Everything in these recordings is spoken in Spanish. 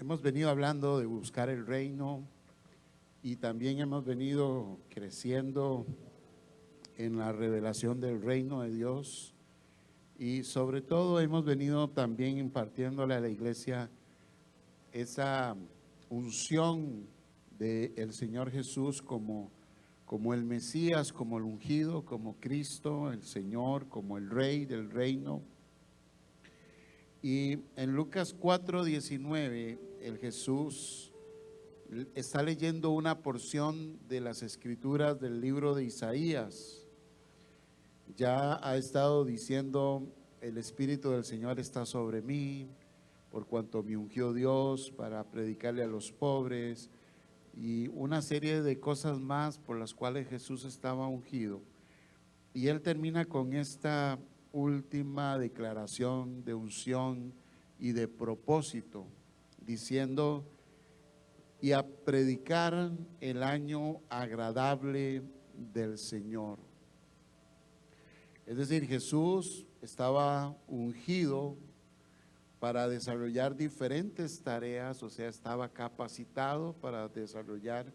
Hemos venido hablando de buscar el reino y también hemos venido creciendo en la revelación del reino de Dios y sobre todo hemos venido también impartiéndole a la iglesia esa unción del Señor Jesús como el Mesías, como el ungido, como Cristo, el Señor, como el Rey del reino. Y en Lucas 4:19, el Jesús está leyendo una porción de las escrituras del libro de Isaías. Ya ha estado diciendo: el Espíritu del Señor está sobre mí, por cuanto me ungió Dios para predicarle a los pobres, y una serie de cosas más por las cuales Jesús estaba ungido. Y él termina con esta última declaración de unción y de propósito, diciendo: y a predicar el año agradable del Señor. Es decir, Jesús estaba ungido para desarrollar diferentes tareas, o sea, estaba capacitado para desarrollar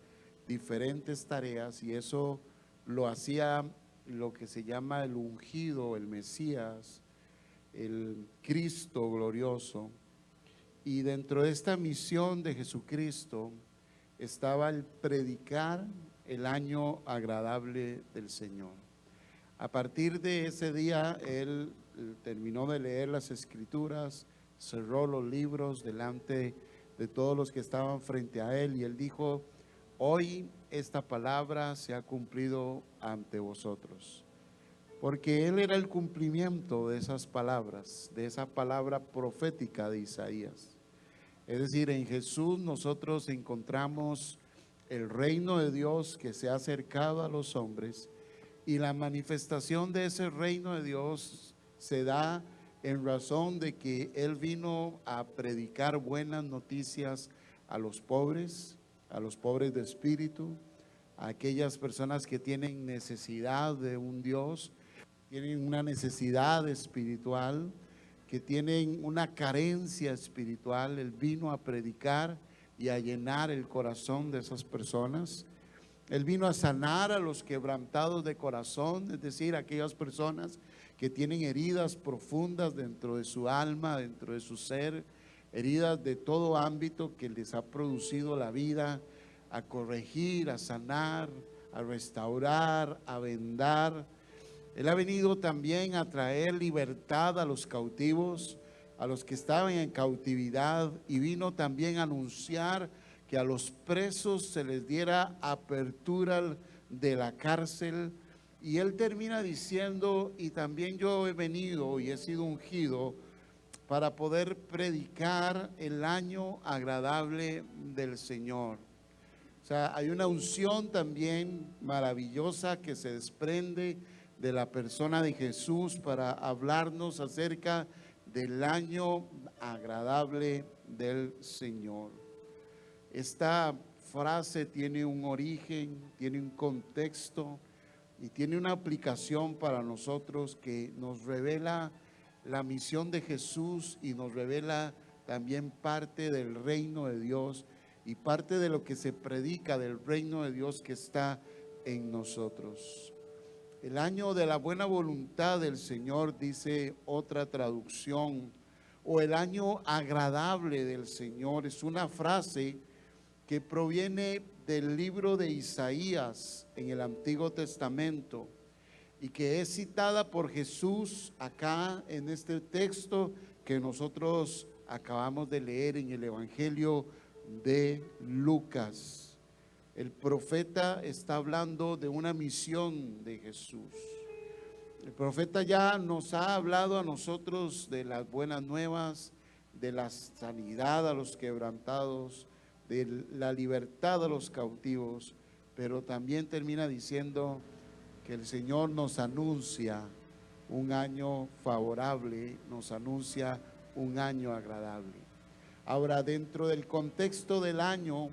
diferentes tareas, y eso lo hacía lo que se llama el ungido, el Mesías, el Cristo glorioso. Y dentro de esta misión de Jesucristo estaba el predicar el año agradable del Señor. A partir de ese día, él terminó de leer las escrituras, cerró los libros delante de todos los que estaban frente a él, y él dijo: hoy esta palabra se ha cumplido ante vosotros. Porque él era el cumplimiento de esas palabras, de esa palabra profética de Isaías. Es decir, en Jesús nosotros encontramos el reino de Dios que se ha acercado a los hombres, y la manifestación de ese reino de Dios se da en razón de que Él vino a predicar buenas noticias a los pobres de espíritu, a aquellas personas que tienen necesidad de un Dios, tienen una necesidad espiritual, que tienen una carencia espiritual. Él vino a predicar y a llenar el corazón de esas personas. Él vino a sanar a los quebrantados de corazón, es decir, aquellas personas que tienen heridas profundas dentro de su alma, dentro de su ser, heridas de todo ámbito que les ha producido la vida, a corregir, a sanar, a restaurar, a vendar. Él ha venido también a traer libertad a los cautivos, a los que estaban en cautividad, y vino también a anunciar que a los presos se les diera apertura de la cárcel. Y él termina diciendo: y también yo he venido y he sido ungido para poder predicar el año agradable del Señor. O sea, hay una unción también maravillosa que se desprende de la persona de Jesús para hablarnos acerca del año agradable del Señor. Esta frase tiene un origen, tiene un contexto y tiene una aplicación para nosotros que nos revela la misión de Jesús y nos revela también parte del reino de Dios y parte de lo que se predica del reino de Dios que está en nosotros. El año de la buena voluntad del Señor, dice otra traducción, o el año agradable del Señor, es una frase que proviene del libro de Isaías en el Antiguo Testamento y que es citada por Jesús acá en este texto que nosotros acabamos de leer en el Evangelio de Lucas. El profeta está hablando de una misión de Jesús. El profeta ya nos ha hablado a nosotros de las buenas nuevas, de la sanidad a los quebrantados, de la libertad a los cautivos, pero también termina diciendo que el Señor nos anuncia un año favorable, nos anuncia un año agradable. Ahora, dentro del contexto del año,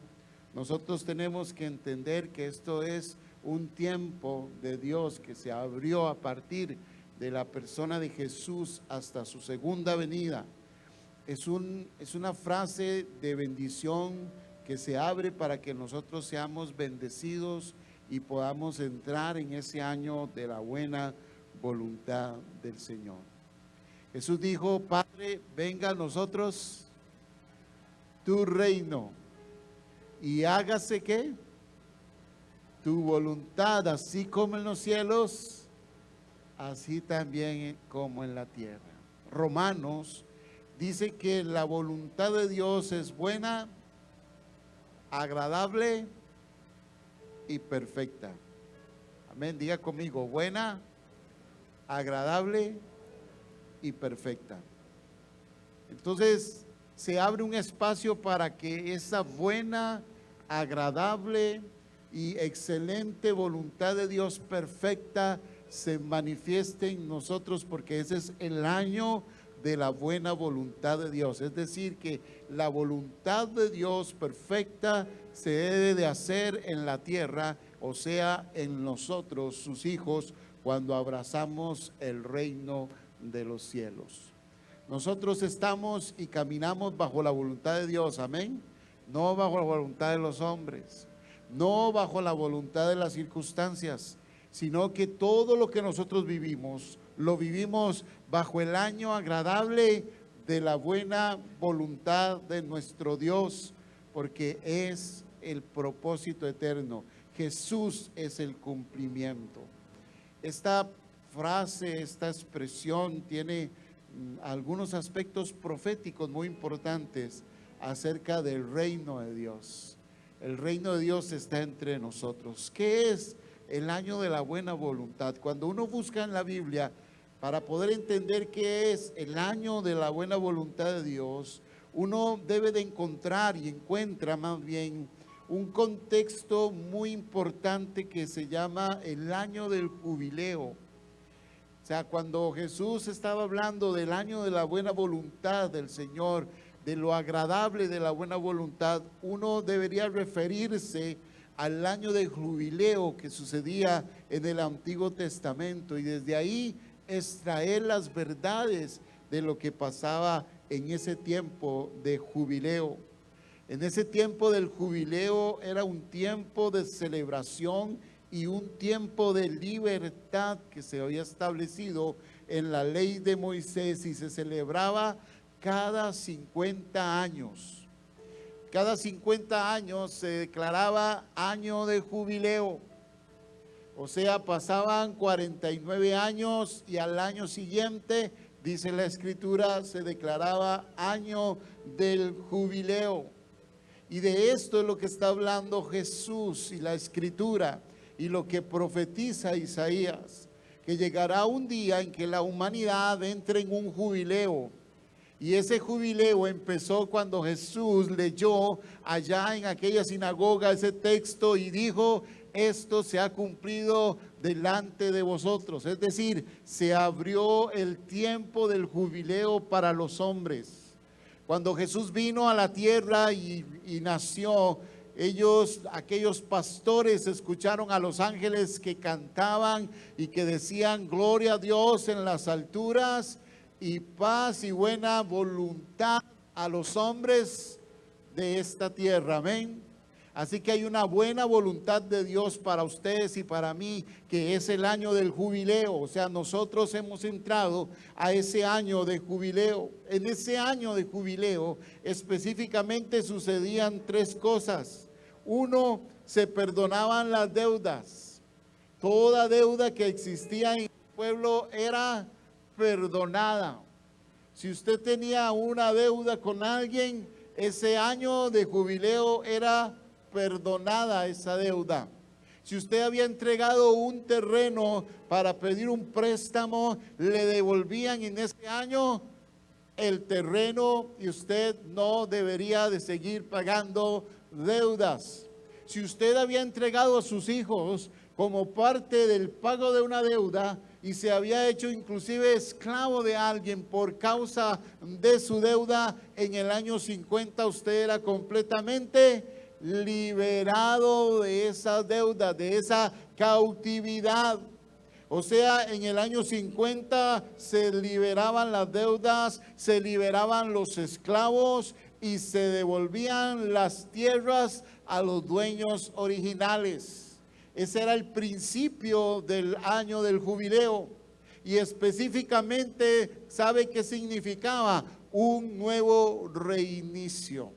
nosotros tenemos que entender que esto es un tiempo de Dios que se abrió a partir de la persona de Jesús hasta su segunda venida. es una frase de bendición que se abre para que nosotros seamos bendecidos y podamos entrar en ese año de la buena voluntad del Señor. Jesús dijo: Padre, venga a nosotros tu reino y hágase ¿qué? Tu voluntad, así como en los cielos, así también como en la tierra. Romanos dice que la voluntad de Dios es buena, agradable y perfecta. Amén, diga conmigo: buena, agradable y perfecta. Entonces se abre un espacio para que esa buena, agradable y excelente voluntad de Dios perfecta se manifieste en nosotros, porque ese es el año de la buena voluntad de Dios. Es decir, que la voluntad de Dios perfecta se debe de hacer en la tierra, o sea, en nosotros, sus hijos, cuando abrazamos el reino de los cielos. Nosotros estamos y caminamos bajo la voluntad de Dios, amén. No bajo la voluntad de los hombres, no bajo la voluntad de las circunstancias, sino que todo lo que nosotros vivimos, lo vivimos bajo el año agradable de la buena voluntad de nuestro Dios, porque es el propósito eterno. Jesús es el cumplimiento. Esta frase, esta expresión tiene algunos aspectos proféticos muy importantes acerca del reino de Dios. El reino de Dios está entre nosotros. ¿Qué es el año de la buena voluntad? Cuando uno busca en la Biblia para poder entender qué es el año de la buena voluntad de Dios, uno debe de encontrar y encuentra más bien un contexto muy importante que se llama el año del jubileo. O sea, cuando Jesús estaba hablando del año de la buena voluntad del Señor, de lo agradable de la buena voluntad, uno debería referirse al año de jubileo que sucedía en el Antiguo Testamento, y desde ahí extraer las verdades de lo que pasaba en ese tiempo de jubileo. En ese tiempo del jubileo era un tiempo de celebración y un tiempo de libertad que se había establecido en la ley de Moisés, y se celebraba cada 50 años. Cada 50 años se declaraba año de jubileo. O sea, pasaban 49 años y al año siguiente, dice la Escritura, se declaraba año del jubileo. Y de esto es lo que está hablando Jesús y la Escritura, y lo que profetiza Isaías, que llegará un día en que la humanidad entre en un jubileo. Y ese jubileo empezó cuando Jesús leyó allá en aquella sinagoga ese texto y dijo: esto se ha cumplido delante de vosotros. Es decir, se abrió el tiempo del jubileo para los hombres. Cuando Jesús vino a la tierra y nació, aquellos pastores escucharon a los ángeles que cantaban y que decían: gloria a Dios en las alturas y paz y buena voluntad a los hombres de esta tierra. Amén. Así que hay una buena voluntad de Dios para ustedes y para mí, que es el año del jubileo. O sea, nosotros hemos entrado a ese año de jubileo. En ese año de jubileo específicamente sucedían tres cosas. Uno, se perdonaban las deudas. Toda deuda que existía en el pueblo era perdonada. Si usted tenía una deuda con alguien, ese año de jubileo era perdonada esa deuda. Si usted había entregado un terreno para pedir un préstamo, le devolvían en ese año el terreno y usted no debería de seguir pagando deudas. Si usted había entregado a sus hijos como parte del pago de una deuda y se había hecho inclusive esclavo de alguien por causa de su deuda, en el año 50 usted era completamente liberado de esa deuda, de esa cautividad. O sea, en el año 50 se liberaban las deudas, se liberaban los esclavos y se devolvían las tierras a los dueños originales. Ese era el principio del año del jubileo. Y específicamente, ¿sabe qué significaba? Un nuevo reinicio.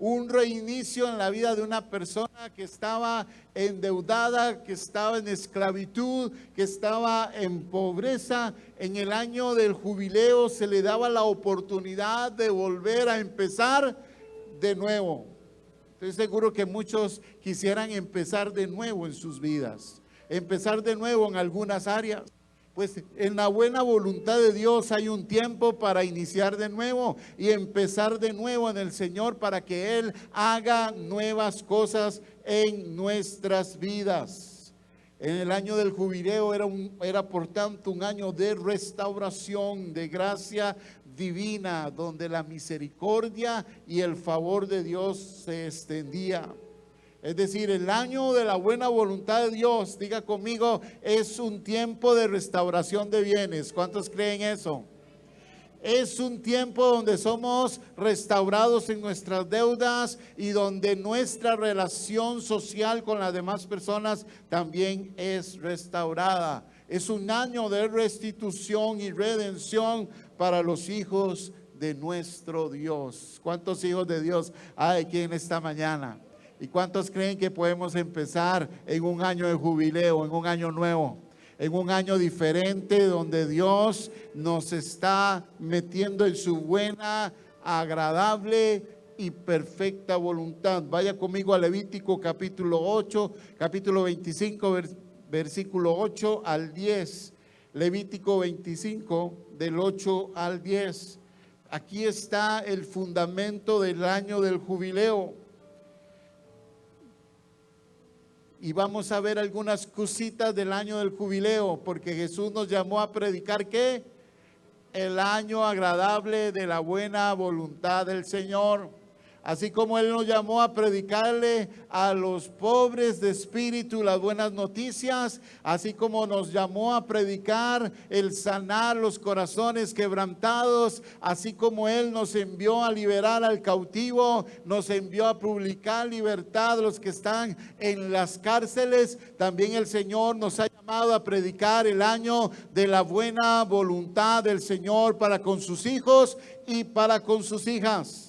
Un reinicio en la vida de una persona que estaba endeudada, que estaba en esclavitud, que estaba en pobreza. En el año del jubileo se le daba la oportunidad de volver a empezar de nuevo. Estoy seguro que muchos quisieran empezar de nuevo en sus vidas, empezar de nuevo en algunas áreas. Pues en la buena voluntad de Dios hay un tiempo para iniciar de nuevo y empezar de nuevo en el Señor para que Él haga nuevas cosas en nuestras vidas. En el año del jubileo era por tanto un año de restauración, de gracia divina, donde la misericordia y el favor de Dios se extendía. Es decir, el año de la buena voluntad de Dios, diga conmigo, es un tiempo de restauración de bienes. ¿Cuántos creen eso? Es un tiempo donde somos restaurados en nuestras deudas y donde nuestra relación social con las demás personas también es restaurada. Es un año de restitución y redención para los hijos de nuestro Dios. ¿Cuántos hijos de Dios hay aquí en esta mañana? ¿Y cuántos creen que podemos empezar en un año de jubileo, en un año nuevo, en un año diferente donde Dios nos está metiendo en su buena, agradable y perfecta voluntad? Vaya conmigo a Levítico capítulo 8, capítulo 25, versículo 8 al 10. Levítico 25, del 8 al 10. Aquí está el fundamento del año del jubileo. Y vamos a ver algunas cositas del año del jubileo, porque Jesús nos llamó a predicar ¿qué? El año agradable de la buena voluntad del Señor. Así como Él nos llamó a predicarle a los pobres de espíritu las buenas noticias, así como nos llamó a predicar el sanar los corazones quebrantados, así como Él nos envió a liberar al cautivo, nos envió a publicar libertad a los que están en las cárceles, también el Señor nos ha llamado a predicar el año de la buena voluntad del Señor para con sus hijos y para con sus hijas.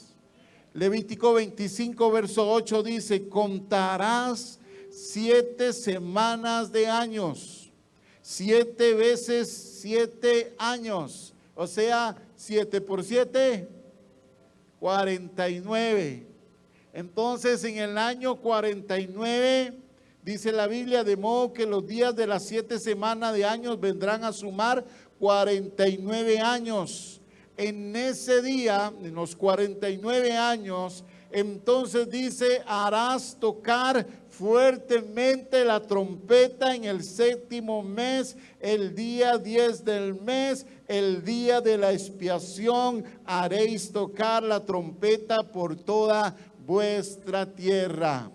Levítico 25, verso 8 dice: contarás 7 semanas de años, 7 veces 7 años, o sea, 7 por 7, 49. Entonces en el año 49, dice la Biblia, de modo que los días de las 7 semanas de años vendrán a sumar 49 años. En ese día, en los 49 años, entonces dice: harás tocar fuertemente la trompeta en el 7º mes, el día 10 del mes, el día de la expiación, haréis tocar la trompeta por toda vuestra tierra.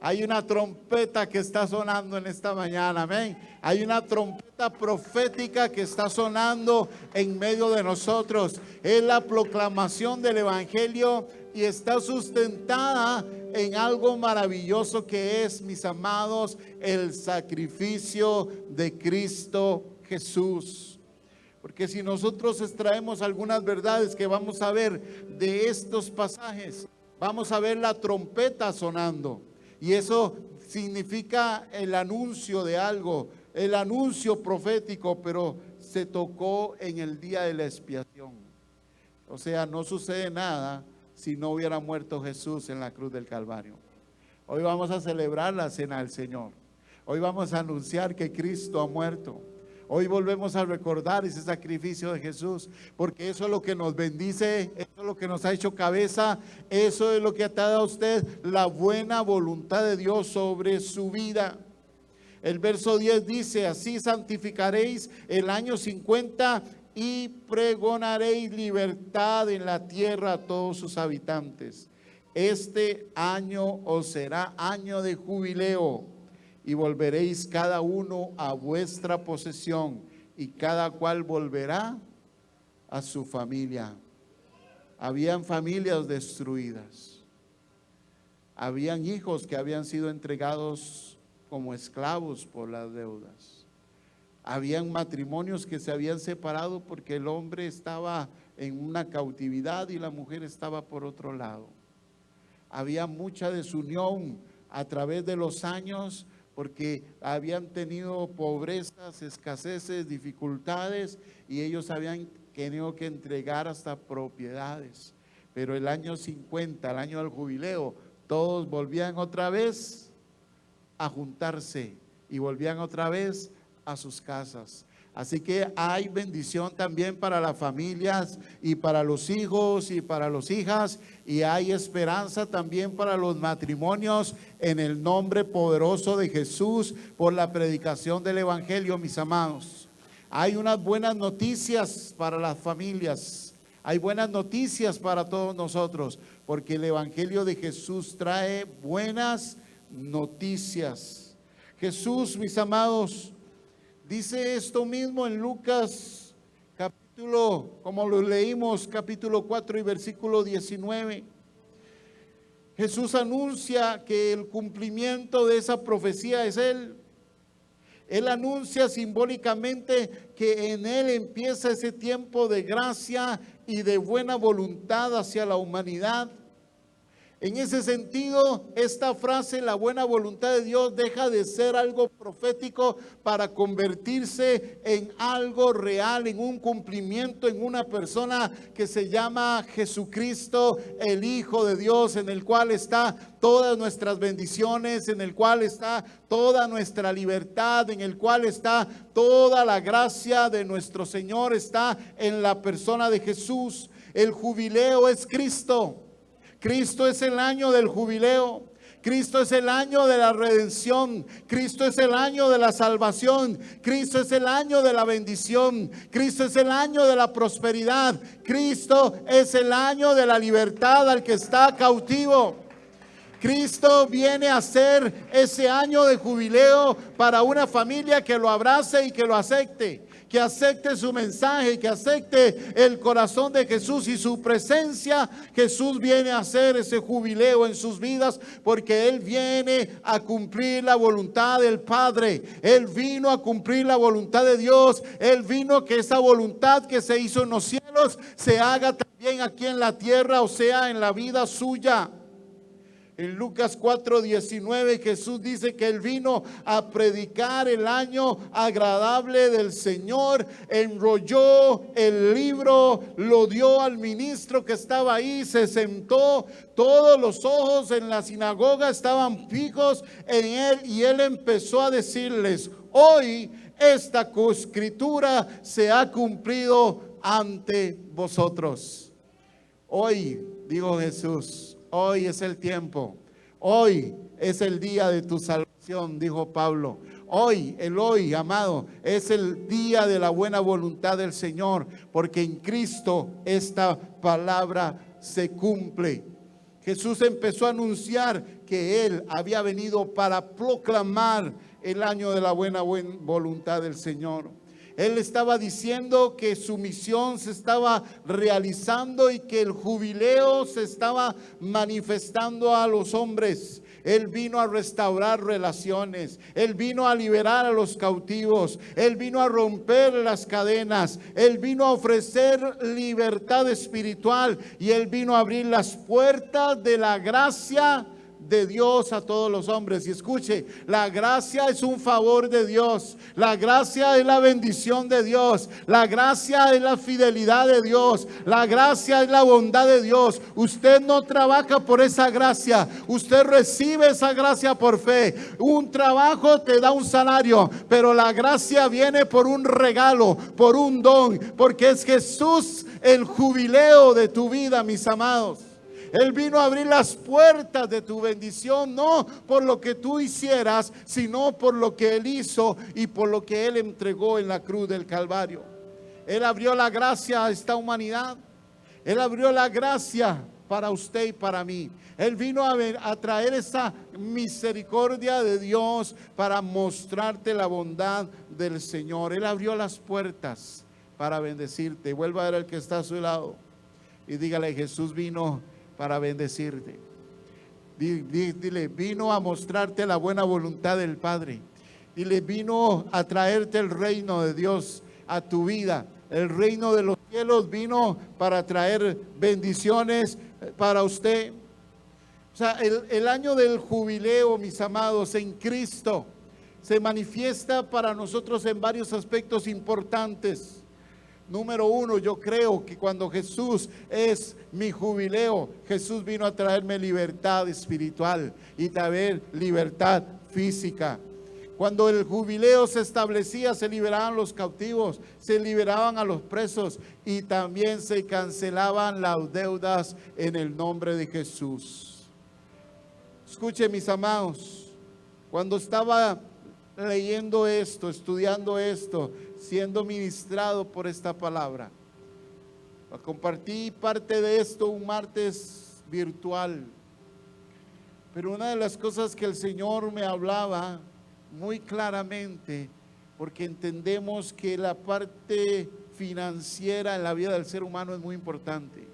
Hay una trompeta que está sonando en esta mañana, amén. Hay una trompeta profética que está sonando en medio de nosotros. Es la proclamación del evangelio y está sustentada en algo maravilloso que es, mis amados, el sacrificio de Cristo Jesús. Porque si nosotros extraemos algunas verdades que vamos a ver de estos pasajes, vamos a ver la trompeta sonando. Y eso significa el anuncio de algo, el anuncio profético, pero se tocó en el día de la expiación. O sea, no sucede nada si no hubiera muerto Jesús en la cruz del Calvario. Hoy vamos a celebrar la cena del Señor. Hoy vamos a anunciar que Cristo ha muerto. Hoy volvemos a recordar ese sacrificio de Jesús, porque eso es lo que nos bendice, eso es lo que nos ha hecho cabeza, eso es lo que ha dado a usted la buena voluntad de Dios sobre su vida. El verso 10 dice: así santificaréis el año 50 y pregonaréis libertad en la tierra a todos sus habitantes. Este año os será año de jubileo. y volveréis cada uno a vuestra posesión, y cada cual volverá a su familia. Habían familias destruidas. Habían hijos que habían sido entregados como esclavos por las deudas. Habían matrimonios que se habían separado porque el hombre estaba en una cautividad y la mujer estaba por otro lado. Había mucha desunión a través de los años porque habían tenido pobrezas, escaseces, dificultades, y ellos habían tenido que entregar hasta propiedades. Pero el año 50, el año del jubileo, todos volvían otra vez a juntarse y volvían otra vez a sus casas. Así que hay bendición también para las familias y para los hijos y para las hijas, y hay esperanza también para los matrimonios en el nombre poderoso de Jesús por la predicación del evangelio, mis amados. Hay unas buenas noticias para las familias, hay buenas noticias para todos nosotros, porque el evangelio de Jesús trae buenas noticias. Jesús, mis amados, dice esto mismo en Lucas capítulo, como lo leímos, capítulo 4 y versículo 19. Jesús anuncia que el cumplimiento de esa profecía es Él. Él anuncia simbólicamente que en Él empieza ese tiempo de gracia y de buena voluntad hacia la humanidad. En ese sentido, esta frase, la buena voluntad de Dios, deja de ser algo profético para convertirse en algo real, en un cumplimiento, en una persona que se llama Jesucristo, el Hijo de Dios, en el cual está todas nuestras bendiciones, en el cual está toda nuestra libertad, en el cual está toda la gracia de nuestro Señor, está en la persona de Jesús. El jubileo es Cristo. Cristo es el año del jubileo. Cristo es el año de la redención. Cristo es el año de la salvación. Cristo es el año de la bendición. Cristo es el año de la prosperidad. Cristo es el año de la libertad al que está cautivo. Cristo viene a ser ese año de jubileo para una familia que lo abrace y que lo acepte. Que acepte su mensaje, que acepte el corazón de Jesús y su presencia. Jesús viene a hacer ese jubileo en sus vidas porque Él viene a cumplir la voluntad del Padre. Él vino a cumplir la voluntad de Dios. Él vino que esa voluntad que se hizo en los cielos se haga también aquí en la tierra, o sea, en la vida suya. En Lucas 4:19 Jesús dice que Él vino a predicar el año agradable del Señor. Enrolló el libro, lo dio al ministro que estaba ahí, se sentó. Todos los ojos en la sinagoga estaban fijos en Él y Él empezó a decirles: hoy esta escritura se ha cumplido ante vosotros. Hoy, dijo Jesús, hoy es el tiempo, hoy es el día de tu salvación, dijo Pablo. Hoy, el hoy, amado, es el día de la buena voluntad del Señor, porque en Cristo esta palabra se cumple. Jesús empezó a anunciar que Él había venido para proclamar el año de la buena voluntad del Señor. Él estaba diciendo que su misión se estaba realizando y que el jubileo se estaba manifestando a los hombres. Él vino a restaurar relaciones. Él vino a liberar a los cautivos. Él vino a romper las cadenas. Él vino a ofrecer libertad espiritual. Y Él vino a abrir las puertas de la gracia de Dios a todos los hombres. Y escuche, la gracia es un favor de Dios, la gracia es la bendición de Dios, la gracia es la fidelidad de Dios, la gracia es la bondad de Dios. Usted no trabaja por esa gracia, usted recibe esa gracia por fe. Un trabajo te da un salario, pero la gracia viene por un regalo, por un don, porque es Jesús el jubileo de tu vida, mis amados. Él vino a abrir las puertas de tu bendición, no por lo que tú hicieras, sino por lo que Él hizo y por lo que Él entregó en la cruz del Calvario. Él abrió la gracia a esta humanidad. Él abrió la gracia para usted y para mí. Él vino a traer esa misericordia de Dios para mostrarte la bondad del Señor. Él abrió las puertas para bendecirte. Vuelva a ver al que está a su lado y dígale: Jesús vino para bendecirte. Dile: vino a mostrarte la buena voluntad del Padre. Dile: vino a traerte el reino de Dios a tu vida. El reino de los cielos vino para traer bendiciones para usted. O sea, el año del jubileo, mis amados, en Cristo se manifiesta para nosotros en varios aspectos importantes. Número uno, yo creo que cuando Jesús es mi jubileo, Jesús vino a traerme libertad espiritual y también libertad física. Cuando el jubileo se establecía, se liberaban los cautivos, se liberaban a los presos y también se cancelaban las deudas en el nombre de Jesús. Escuche, mis amados, cuando estaba leyendo esto, estudiando esto, siendo ministrado por esta palabra, compartí parte de esto un martes virtual, pero una de las cosas que el Señor me hablaba muy claramente, porque entendemos que la parte financiera en la vida del ser humano es muy importante,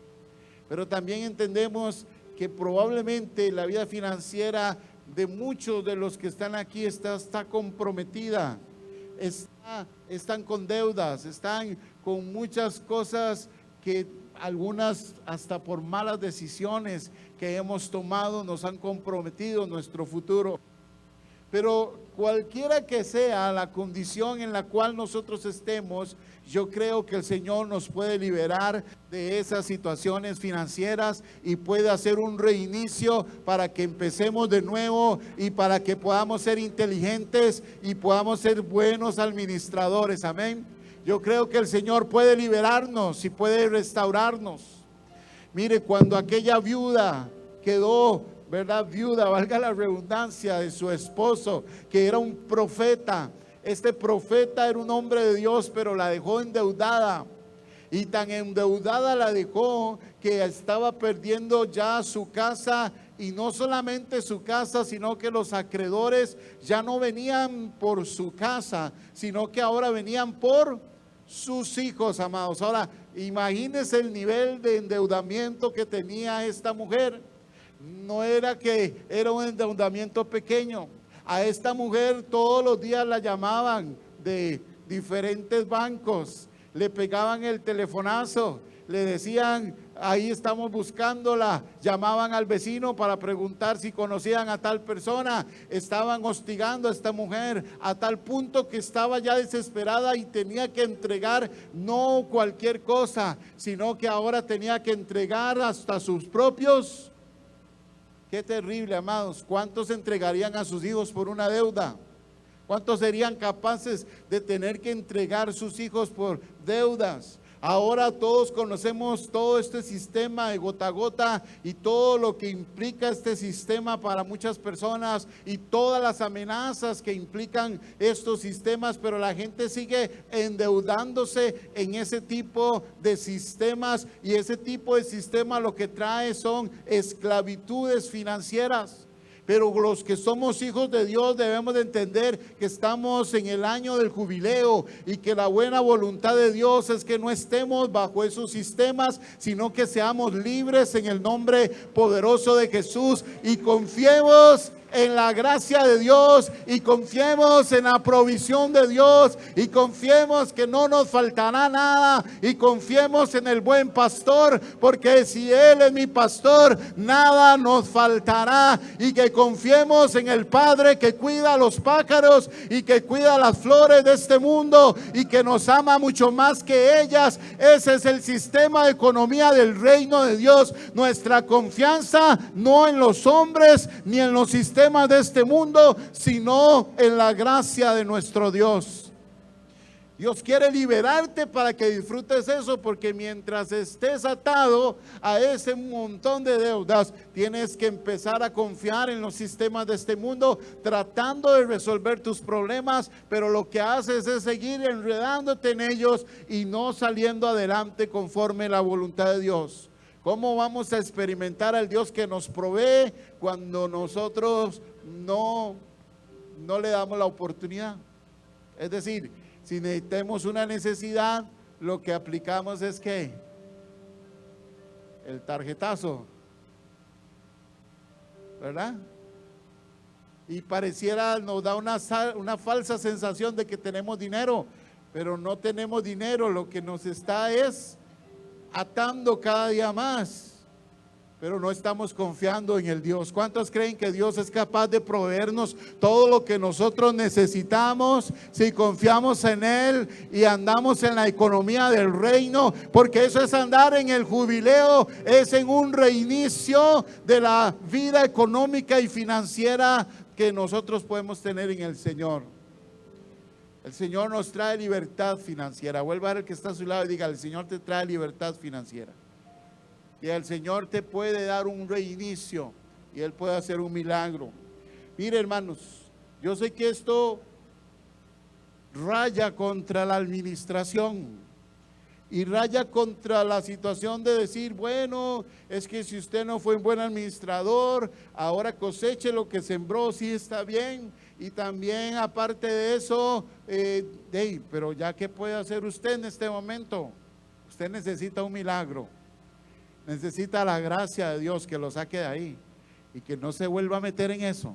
pero también entendemos que probablemente la vida financiera de muchos de los que están aquí está comprometida, están con deudas, están con muchas cosas que algunas hasta por malas decisiones que hemos tomado nos han comprometido nuestro futuro. Pero cualquiera que sea la condición en la cual nosotros estemos, yo creo que el Señor nos puede liberar de esas situaciones financieras y puede hacer un reinicio para que empecemos de nuevo y para que podamos ser inteligentes y podamos ser buenos administradores. Amén. Yo creo que el Señor puede liberarnos y puede restaurarnos. Mire, cuando aquella viuda quedó, ¿verdad? Viuda, valga la redundancia, de su esposo, que era un profeta. Este profeta era un hombre de Dios, pero la dejó endeudada. Y tan endeudada la dejó que estaba perdiendo ya su casa. Y no solamente su casa, sino que los acreedores ya no venían por su casa, sino que ahora venían por sus hijos, amados. Ahora, imagínense el nivel de endeudamiento que tenía esta mujer. No era que era un endeudamiento pequeño. A esta mujer todos los días la llamaban de diferentes bancos, le pegaban el telefonazo, le decían: ahí estamos buscándola. Llamaban al vecino para preguntar si conocían a tal persona. Estaban hostigando a esta mujer a tal punto que estaba ya desesperada y tenía que entregar no cualquier cosa, sino que ahora tenía que entregar hasta sus propios. Qué terrible, amados. ¿Cuántos entregarían a sus hijos por una deuda? ¿Cuántos serían capaces de tener que entregar sus hijos por deudas? Ahora todos conocemos todo este sistema de gota a gota y todo lo que implica este sistema para muchas personas y todas las amenazas que implican estos sistemas, pero la gente sigue endeudándose en ese tipo de sistemas, y ese tipo de sistema lo que trae son esclavitudes financieras. Pero los que somos hijos de Dios debemos de entender que estamos en el año del jubileo y que la buena voluntad de Dios es que no estemos bajo esos sistemas, sino que seamos libres en el nombre poderoso de Jesús y confiemos en la gracia de Dios y confiemos en la provisión de Dios y confiemos que no nos faltará nada y confiemos en el buen pastor, porque si Él es mi pastor, nada nos faltará, y que confiemos en el Padre que cuida a los pájaros y que cuida las flores de este mundo y que nos ama mucho más que ellas. Ese es el sistema de economía del reino de Dios. Nuestra confianza no en los hombres ni en los sistemas de este mundo, sino en la gracia de nuestro Dios. Dios quiere liberarte para que disfrutes eso, porque mientras estés atado a ese montón de deudas, tienes que empezar a confiar en los sistemas de este mundo, tratando de resolver tus problemas, pero lo que haces es seguir enredándote en ellos y no saliendo adelante conforme la voluntad de Dios. ¿Cómo vamos a experimentar al Dios que nos provee cuando nosotros no le damos la oportunidad? Es decir, si necesitamos una necesidad, lo que aplicamos es ¿qué? El tarjetazo, ¿verdad? Y pareciera, nos da una falsa sensación de que tenemos dinero, pero no tenemos dinero, lo que nos está es atando cada día más, pero no estamos confiando en el Dios. ¿Cuántos creen que Dios es capaz de proveernos todo lo que nosotros necesitamos si confiamos en Él y andamos en la economía del reino? Porque eso es andar en el jubileo, es en un reinicio de la vida económica y financiera que nosotros podemos tener en el Señor. El Señor nos trae libertad financiera. Vuelva a ver el que está a su lado y diga: el Señor te trae libertad financiera. Y el Señor te puede dar un reinicio y Él puede hacer un milagro. Mire, hermanos, yo sé que esto raya contra la administración y raya contra la situación de decir, bueno, es que si usted no fue un buen administrador, ahora coseche lo que sembró, sí está bien. Y también aparte de eso, pero ya ¿qué puede hacer usted en este momento? Usted necesita un milagro, necesita la gracia de Dios que lo saque de ahí y que no se vuelva a meter en eso.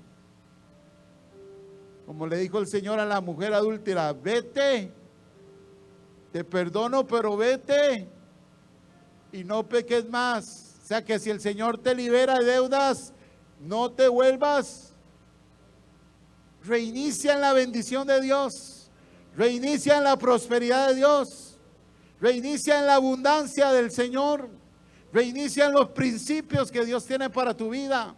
Como le dijo el Señor a la mujer adúltera: vete, te perdono, pero vete y no peques más. O sea que si el Señor te libera de deudas, no te vuelvas. Reinicia en la bendición de Dios, reinicia en la prosperidad de Dios, reinicia en la abundancia del Señor, reinicia en los principios que Dios tiene para tu vida.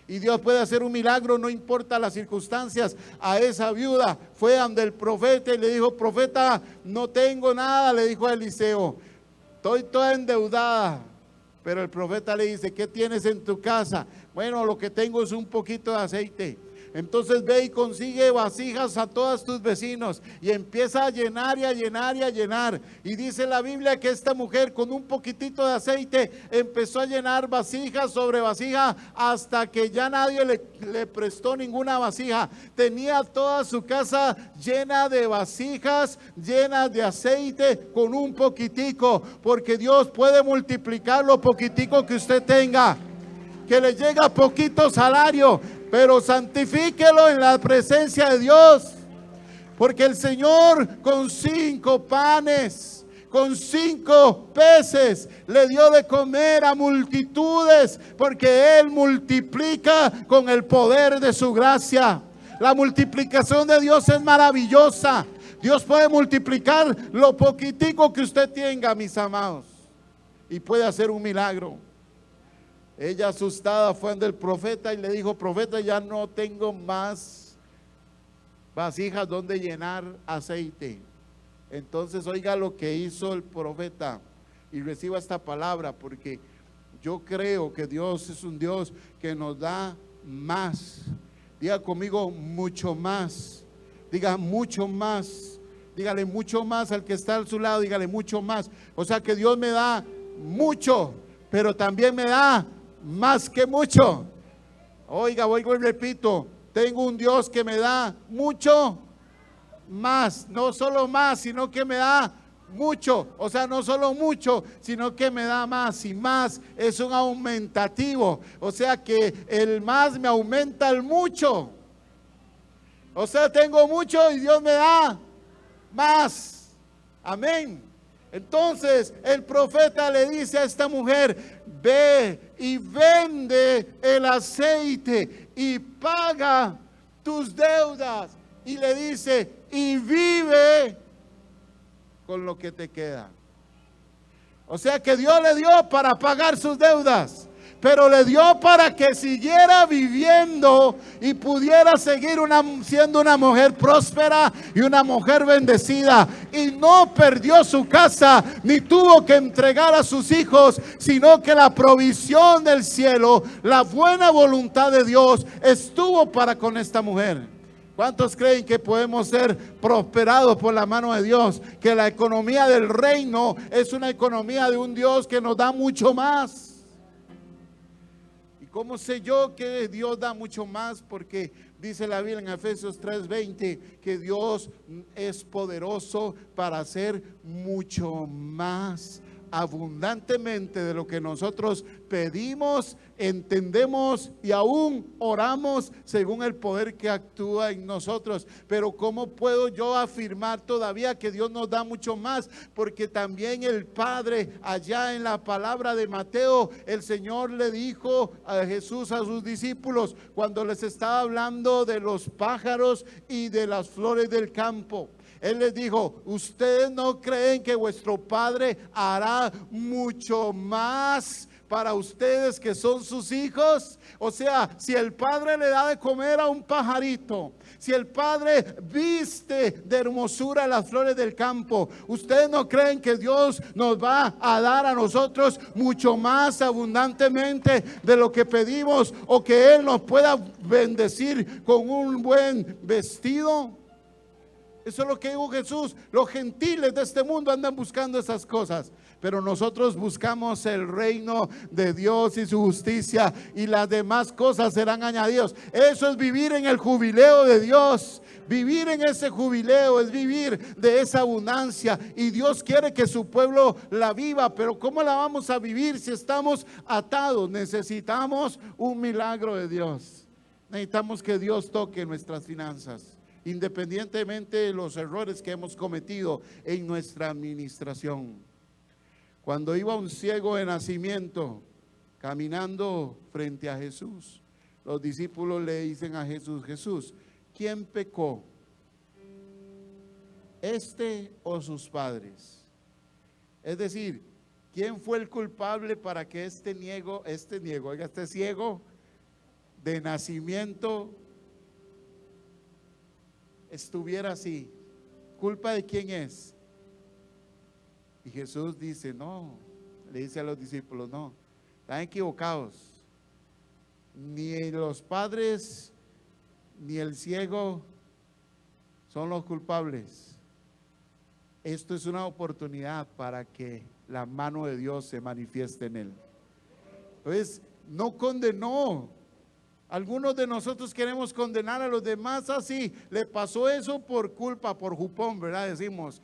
Y Dios puede hacer un milagro, no importa las circunstancias. A esa viuda fue ante el profeta y le dijo: profeta, no tengo nada, le dijo a Eliseo, estoy toda endeudada. Pero el profeta le dice: ¿qué tienes en tu casa? Bueno, lo que tengo es un poquito de aceite. Entonces ve y consigue vasijas a todos tus vecinos y empieza a llenar y a llenar y a llenar. Y dice la Biblia que esta mujer con un poquitito de aceite empezó a llenar vasija sobre vasija hasta que ya nadie le prestó ninguna vasija. Tenía toda su casa llena de vasijas, llenas de aceite con un poquitico, porque Dios puede multiplicar lo poquitico que usted tenga. Que le llega poquito salario, pero santifíquelo en la presencia de Dios, porque el Señor con 5 panes, con 5 peces, le dio de comer a multitudes, porque Él multiplica con el poder de su gracia. La multiplicación de Dios es maravillosa. Dios puede multiplicar lo poquitico que usted tenga, mis amados, y puede hacer un milagro. Ella asustada fue ante el profeta y le dijo: profeta, ya no tengo más vasijas donde llenar aceite. Entonces oiga lo que hizo el profeta y reciba esta palabra, porque yo creo que Dios es un Dios que nos da más. Diga conmigo: mucho más. Diga: mucho más. Dígale: mucho más al que está a su lado. Dígale: mucho más. O sea que Dios me da mucho, pero también me da más que mucho. Oiga, oigo y repito: tengo un Dios que me da mucho más, no solo más, sino que me da mucho. O sea, no solo mucho, sino que me da más, y más es un aumentativo. O sea que el más me aumenta el mucho. O sea, tengo mucho y Dios me da más. Amén. Entonces el profeta le dice a esta mujer: ve y vende el aceite y paga tus deudas. Y le dice: y vive con lo que te queda. O sea que Dios le dio para pagar sus deudas, pero le dio para que siguiera viviendo y pudiera seguir siendo una mujer próspera y una mujer bendecida. Y no perdió su casa, ni tuvo que entregar a sus hijos, sino que la provisión del cielo, la buena voluntad de Dios estuvo para con esta mujer. ¿Cuántos creen que podemos ser prosperados por la mano de Dios? Que la economía del reino es una economía de un Dios que nos da mucho más. cómo sé yo que Dios da mucho más? Porque dice la Biblia en Efesios 3:20 que Dios es poderoso para hacer mucho más abundantemente de lo que nosotros pedimos, entendemos y aún oramos según el poder que actúa en nosotros. Pero ¿cómo puedo yo afirmar todavía que Dios nos da mucho más? Porque también el Padre, allá en la palabra de Mateo, el Señor le dijo a Jesús, a sus discípulos, cuando les estaba hablando de los pájaros y de las flores del campo. Él les dijo: ustedes no creen que vuestro Padre hará mucho más para ustedes que son sus hijos. O sea, si el Padre le da de comer a un pajarito, si el Padre viste de hermosura las flores del campo, ¿ustedes no creen que Dios nos va a dar a nosotros mucho más abundantemente de lo que pedimos, o que Él nos pueda bendecir con un buen vestido? Eso es lo que dijo Jesús. Los gentiles de este mundo andan buscando esas cosas, pero nosotros buscamos el reino de Dios y su justicia, y las demás cosas serán añadidas. Eso es vivir en el jubileo de Dios. Vivir en ese jubileo es vivir de esa abundancia, y Dios quiere que su pueblo la viva. Pero ¿cómo la vamos a vivir si estamos atados? Necesitamos un milagro de Dios. Necesitamos que Dios toque nuestras finanzas, independientemente de los errores que hemos cometido en nuestra administración. Cuando iba un ciego de nacimiento caminando frente a Jesús, los discípulos le dicen a Jesús: Jesús, ¿quién pecó, este o sus padres? Es decir, ¿quién fue el culpable para que este ciego de nacimiento estuviera así? ¿Culpa de quién es? Y Jesús dice: no, le dice a los discípulos: no, están equivocados. Ni los padres ni el ciego son los culpables. Esto es una oportunidad para que la mano de Dios se manifieste en él. Entonces, no condenó. Algunos de nosotros queremos condenar a los demás así. Le pasó eso por culpa, por jupón, ¿verdad? Decimos,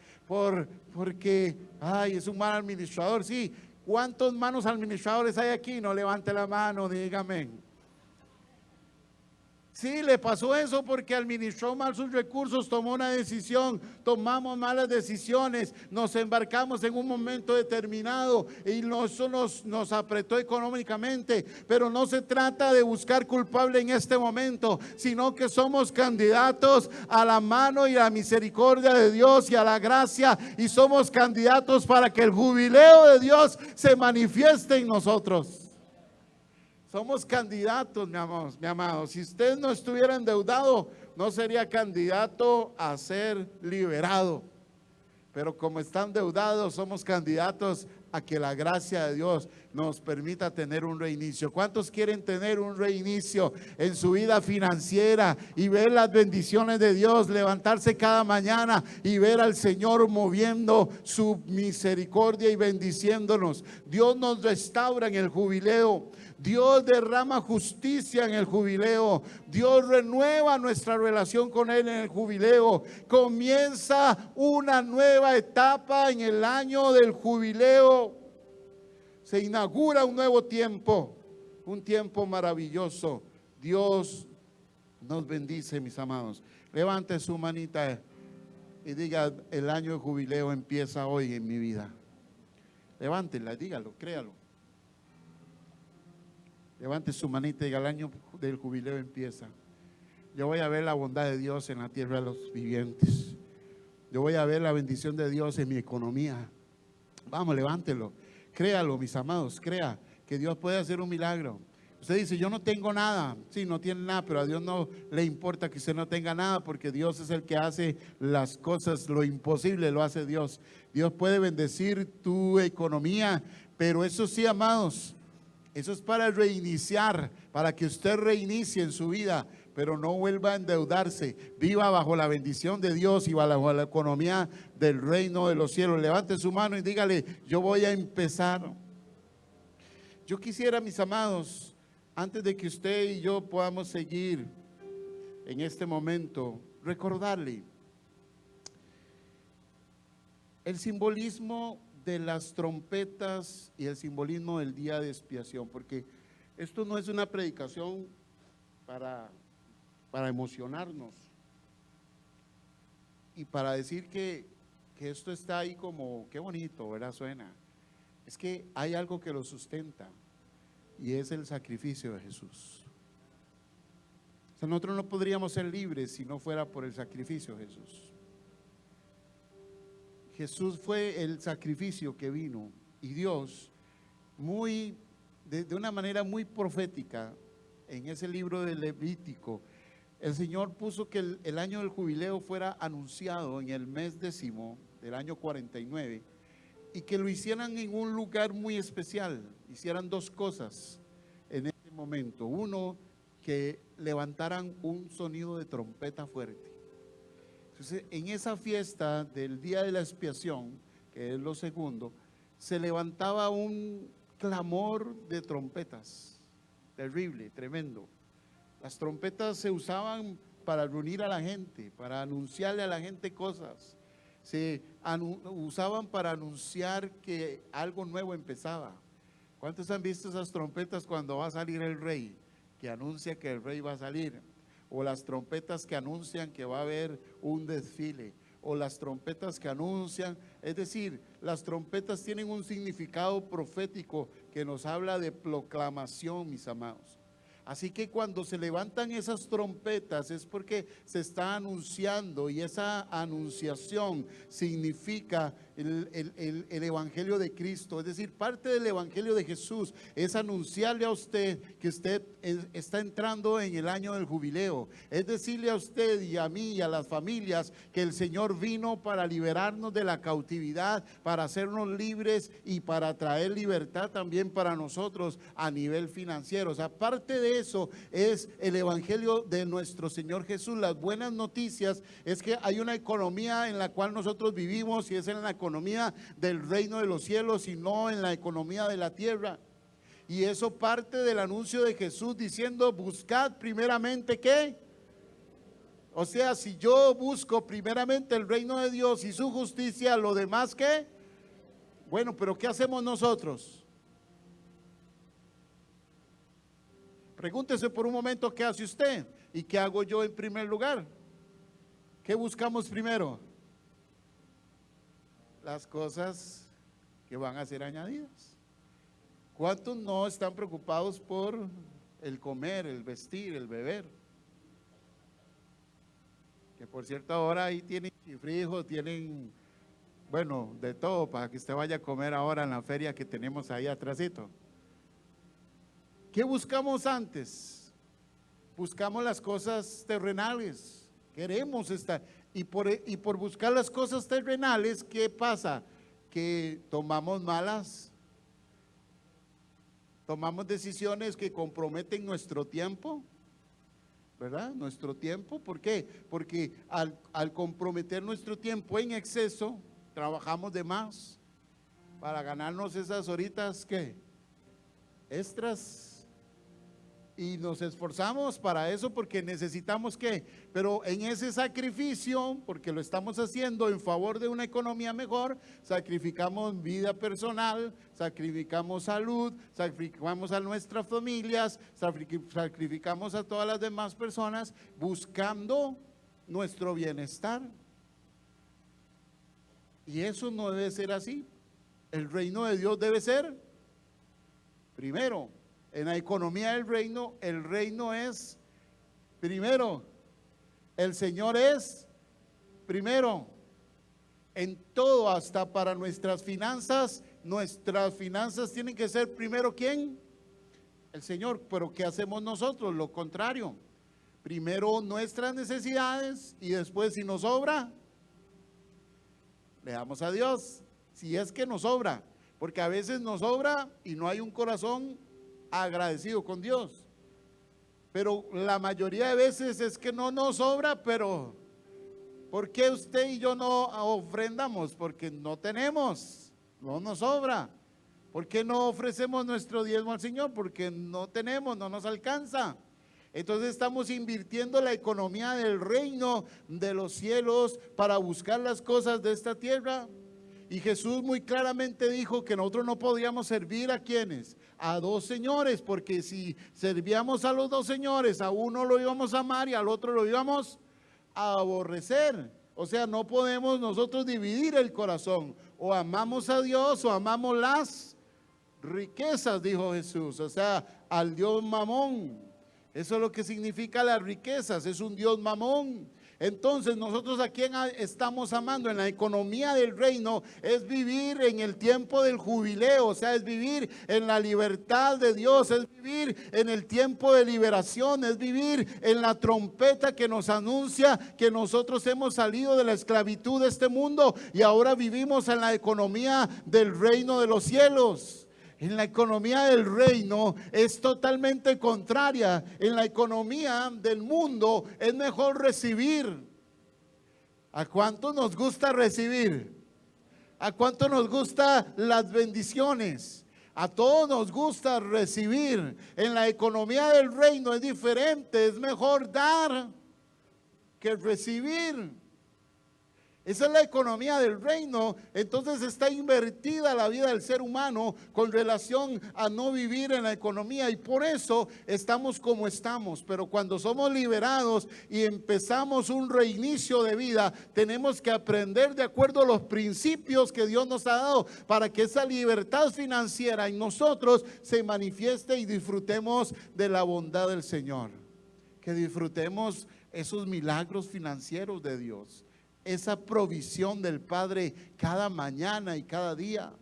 porque, ay, es un mal administrador. Sí, ¿cuántos malos administradores hay aquí? No levante la mano, dígame. Sí, le pasó eso porque administró mal sus recursos, tomó una decisión, tomamos malas decisiones, nos embarcamos en un momento determinado y eso nos apretó económicamente. Pero no se trata de buscar culpable en este momento, sino que somos candidatos a la mano y a la misericordia de Dios y a la gracia, y somos candidatos para que el jubileo de Dios se manifieste en nosotros. Somos candidatos, mi amado. Si usted no estuviera endeudado, no sería candidato a ser liberado. Pero como están endeudados, somos candidatos a que la gracia de Dios nos permita tener un reinicio. ¿Cuántos quieren tener un reinicio en su vida financiera y ver las bendiciones de Dios, levantarse cada mañana y ver al Señor moviendo su misericordia y bendiciéndonos? Dios nos restaura en el jubileo. Dios derrama justicia en el jubileo. Dios renueva nuestra relación con Él en el jubileo. Comienza una nueva etapa en el año del jubileo. Se inaugura un nuevo tiempo, un tiempo maravilloso. Dios nos bendice, mis amados. Levante su manita y diga: el año de jubileo empieza hoy en mi vida. Levántela, dígalo, créalo. Levante su manita y diga: el año del jubileo empieza. Yo voy a ver la bondad de Dios en la tierra de los vivientes. Yo voy a ver la bendición de Dios en mi economía. Vamos, levántelo. Créalo, mis amados, crea que Dios puede hacer un milagro. Usted dice: yo no tengo nada. Sí, no tiene nada, pero a Dios no le importa que usted no tenga nada, porque Dios es el que hace las cosas, lo imposible lo hace Dios. Dios puede bendecir tu economía, pero eso sí, amados, eso es para reiniciar, para que usted reinicie en su vida, pero no vuelva a endeudarse. Viva bajo la bendición de Dios y bajo la economía del reino de los cielos. Levante su mano y dígale: yo voy a empezar. Yo quisiera, mis amados, antes de que usted y yo podamos seguir en este momento, recordarle el simbolismo de las trompetas y el simbolismo del día de expiación, porque esto no es una predicación para emocionarnos y para decir que esto está ahí como, qué bonito, ¿verdad? Suena. Es que hay algo que lo sustenta y es el sacrificio de Jesús. O sea, nosotros no podríamos ser libres si no fuera por el sacrificio de Jesús. Jesús fue el sacrificio que vino, y Dios, de una manera muy profética, en ese libro de Levítico, el Señor puso que el año del jubileo fuera anunciado en el mes 10º del año 49, y que lo hicieran en un lugar muy especial. Hicieran dos cosas en ese momento. Uno, que levantaran un sonido de trompeta fuerte. Entonces, en esa fiesta del día de la expiación, que es lo segundo, se levantaba un clamor de trompetas, terrible, tremendo. Las trompetas se usaban para reunir a la gente, para anunciarle a la gente cosas. Se usaban para anunciar que algo nuevo empezaba. ¿Cuántos han visto esas trompetas cuando va a salir el rey? Que anuncia que el rey va a salir. O las trompetas que anuncian que va a haber un desfile, o las trompetas que anuncian, es decir, las trompetas tienen un significado profético que nos habla de proclamación, mis amados. Así que cuando se levantan esas trompetas es porque se está anunciando, y esa anunciación significa el evangelio de Cristo. Es decir, parte del evangelio de Jesús es anunciarle a usted que usted está entrando en el año del jubileo. Es decirle a usted y a mí y a las familias que el Señor vino para liberarnos de la cautividad, para hacernos libres y para traer libertad también para nosotros a nivel financiero. O sea, parte de eso es el evangelio de nuestro Señor Jesús. Las buenas noticias es que hay una economía en la cual nosotros vivimos, y es en la economía del reino de los cielos y no en la economía de la tierra. Y eso parte del anuncio de Jesús diciendo: buscad primeramente ¿qué? O sea, si yo busco primeramente el reino de Dios y su justicia, lo demás ¿qué? Bueno, pero ¿qué hacemos nosotros? Pregúntese por un momento, ¿qué hace usted? ¿Y qué hago yo en primer lugar? ¿Qué buscamos primero? Las cosas que van a ser añadidas. ¿Cuántos no están preocupados por el comer, el vestir, el beber? Que por cierto ahora ahí tienen chifrijos, tienen, bueno, de todo para que usted vaya a comer ahora en la feria que tenemos ahí atrásito. ¿Qué buscamos antes? Buscamos las cosas terrenales. Queremos estar. Y por buscar las cosas terrenales, ¿qué pasa? Que tomamos decisiones que comprometen nuestro tiempo, ¿verdad? Nuestro tiempo. ¿Por qué? Porque al comprometer nuestro tiempo en exceso, trabajamos de más para ganarnos esas horitas, ¿qué? Extras. Y nos esforzamos para eso porque necesitamos ¿qué? Pero en ese sacrificio, porque lo estamos haciendo en favor de una economía mejor, sacrificamos vida personal, sacrificamos salud, sacrificamos a nuestras familias, sacrificamos a todas las demás personas buscando nuestro bienestar. Y eso no debe ser así. El reino de Dios debe ser primero. En la economía del reino, el reino es primero. El Señor es primero. En todo, hasta para nuestras finanzas tienen que ser primero ¿quién? El Señor. Pero ¿qué hacemos nosotros? Lo contrario. Primero nuestras necesidades y después, si nos sobra, le damos a Dios. Si es que nos sobra, porque a veces nos sobra y no hay un corazón agradecido con Dios. Pero la mayoría de veces es que no nos sobra. Pero ¿por qué usted y yo no ofrendamos? Porque no tenemos, no nos sobra. ¿Por qué no ofrecemos nuestro diezmo al Señor? Porque no tenemos, no nos alcanza. Entonces estamos invirtiendo la economía del reino de los cielos para buscar las cosas de esta tierra. Y Jesús muy claramente dijo que nosotros no podíamos servir a quienes, a dos señores, porque si servíamos a los dos señores, a uno lo íbamos a amar y al otro lo íbamos a aborrecer. O sea, no podemos nosotros dividir el corazón, o amamos a Dios o amamos las riquezas, dijo Jesús, o sea, al Dios mamón. Eso es lo que significa las riquezas, es un Dios mamón. Entonces nosotros a quién estamos amando en la economía del reino, es vivir en el tiempo del jubileo, o sea, es vivir en la libertad de Dios, es vivir en el tiempo de liberación, es vivir en la trompeta que nos anuncia que nosotros hemos salido de la esclavitud de este mundo y ahora vivimos en la economía del reino de los cielos. En la economía del reino es totalmente contraria. En la economía del mundo es mejor recibir. ¿A cuánto nos gusta recibir? ¿A cuánto nos gustan las bendiciones? A todos nos gusta recibir. En la economía del reino es diferente. Es mejor dar que recibir. Esa es la economía del reino. Entonces está invertida la vida del ser humano con relación a no vivir en la economía, y por eso estamos como estamos. Pero cuando somos liberados y empezamos un reinicio de vida, tenemos que aprender de acuerdo a los principios que Dios nos ha dado para que esa libertad financiera en nosotros se manifieste y disfrutemos de la bondad del Señor, que disfrutemos esos milagros financieros de Dios, esa provisión del Padre cada mañana y cada día.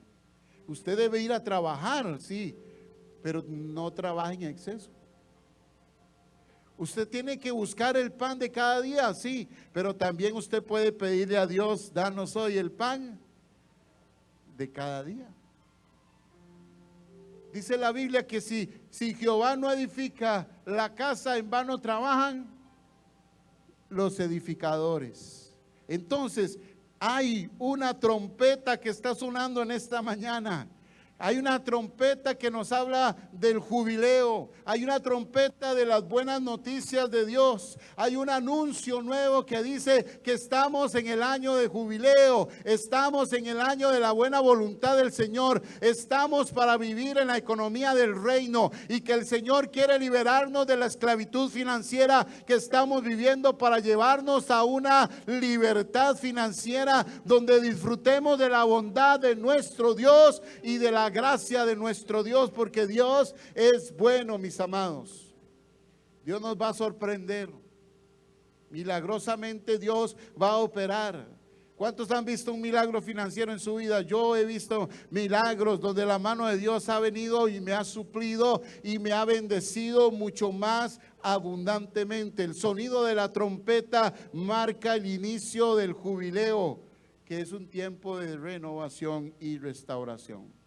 Usted debe ir a trabajar, sí, pero no trabaje en exceso. Usted tiene que buscar el pan de cada día, sí, pero también usted puede pedirle a Dios: danos hoy el pan de cada día. Dice la Biblia que si Jehová no edifica la casa, en vano trabajan los edificadores. Entonces, hay una trompeta que está sonando en esta mañana. Hay una trompeta que nos habla del jubileo. Hay una trompeta de las buenas noticias de Dios. Hay un anuncio nuevo que dice que estamos en el año de jubileo. Estamos en el año de la buena voluntad del Señor. Estamos para vivir en la economía del reino, y que el Señor quiere liberarnos de la esclavitud financiera que estamos viviendo para llevarnos a una libertad financiera donde disfrutemos de la bondad de nuestro Dios y de la gracia de nuestro Dios, porque Dios es bueno, mis amados. Dios nos va a sorprender. Milagrosamente Dios va a operar. ¿Cuántos han visto un milagro financiero en su vida? Yo he visto milagros donde la mano de Dios ha venido y me ha suplido y me ha bendecido mucho más abundantemente. El sonido de la trompeta marca el inicio del jubileo, que es un tiempo de renovación y restauración.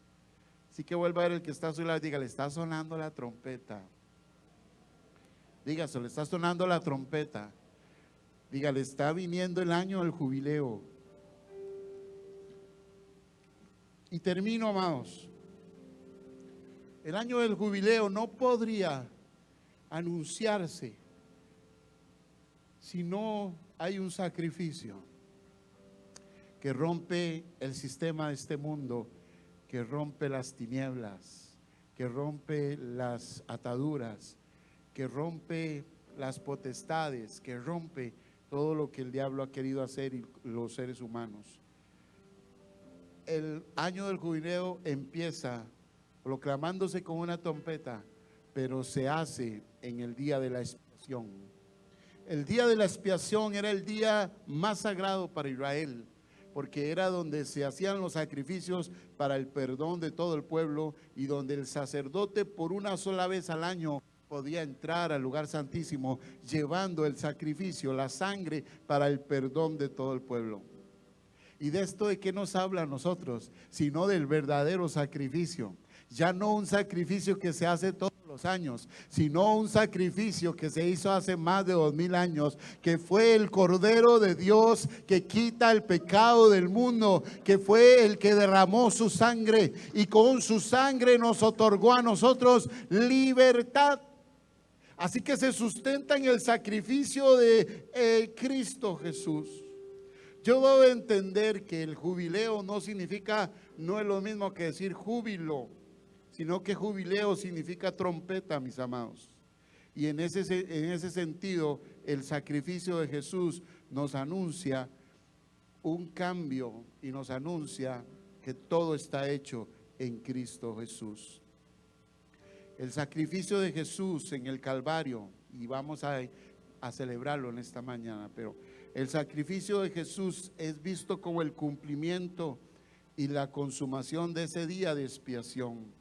Así que vuelva a ver el que está a su lado y diga: le está sonando la trompeta. Dígaselo: le está sonando la trompeta. Dígale: está viniendo el año del jubileo. Y termino, amados. El año del jubileo no podría anunciarse si no hay un sacrificio que rompe el sistema de este mundo, que rompe las tinieblas, que rompe las ataduras, que rompe las potestades, que rompe todo lo que el diablo ha querido hacer y los seres humanos. El año del jubileo empieza proclamándose con una trompeta, pero se hace en el día de la expiación. El día de la expiación era el día más sagrado para Israel, porque era donde se hacían los sacrificios para el perdón de todo el pueblo, y donde el sacerdote por una sola vez al año podía entrar al lugar santísimo llevando el sacrificio, la sangre, para el perdón de todo el pueblo. ¿Y de esto de qué nos habla a nosotros? Sino del verdadero sacrificio. Ya no un sacrificio que se hace todos los los años, sino un sacrificio que se hizo hace más de 2000 años, que fue el Cordero de Dios que quita el pecado del mundo, que fue el que derramó su sangre y con su sangre nos otorgó a nosotros libertad. Así que se sustenta en el sacrificio de Cristo Jesús. Yo debo entender que el jubileo no es lo mismo que decir júbilo, sino que jubileo significa trompeta, mis amados. Y en ese sentido, el sacrificio de Jesús nos anuncia un cambio y nos anuncia que todo está hecho en Cristo Jesús. El sacrificio de Jesús en el Calvario, y vamos a celebrarlo en esta mañana, pero el sacrificio de Jesús es visto como el cumplimiento y la consumación de ese día de expiación.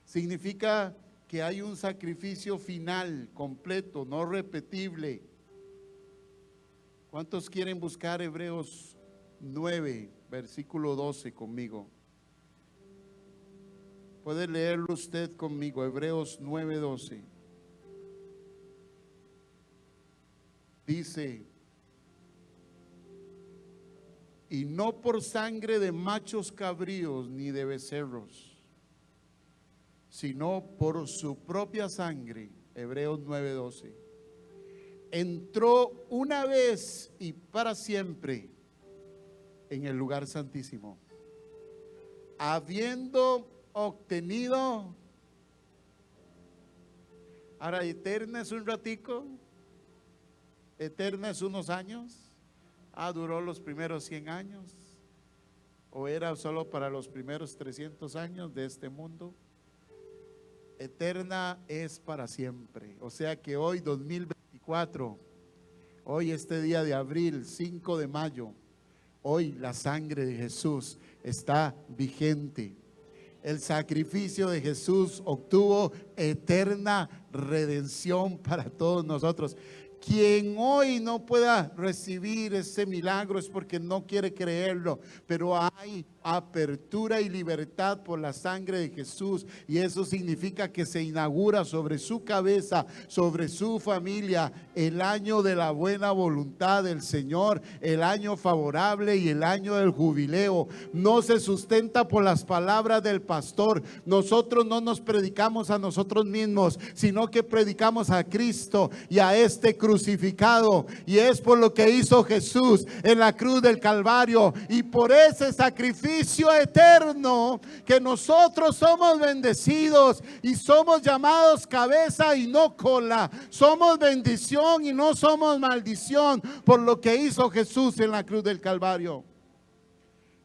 Significa que hay un sacrificio final, completo, no repetible. ¿Cuántos quieren buscar Hebreos 9, versículo 12 conmigo? Puede leerlo usted conmigo, Hebreos 9, 12. Dice: y no por sangre de machos cabríos ni de becerros, sino por su propia sangre, Hebreos 9:12, entró una vez y para siempre en el lugar santísimo, habiendo obtenido, ahora eterna es un ratico, eterna es unos años. Duró los primeros 100 años, o era solo para los primeros 300 años de este mundo. Eterna es para siempre. O sea que hoy 2024, hoy este día de abril, 5 de mayo, hoy la sangre de Jesús está vigente. El sacrificio de Jesús obtuvo eterna redención para todos nosotros. Quien hoy no pueda recibir ese milagro es porque no quiere creerlo, pero hay apertura y libertad por la sangre de Jesús, y eso significa que se inaugura sobre su cabeza, sobre su familia, el año de la buena voluntad del Señor, el año favorable y el año del jubileo. No se sustenta por las palabras del pastor. Nosotros no nos predicamos a nosotros mismos, sino que predicamos a Cristo y a este crucificado, y es por lo que hizo Jesús en la cruz del Calvario, y por ese sacrificio eterno que nosotros somos bendecidos y somos llamados cabeza y no cola. Somos bendición y no somos maldición por lo que hizo Jesús en la cruz del Calvario.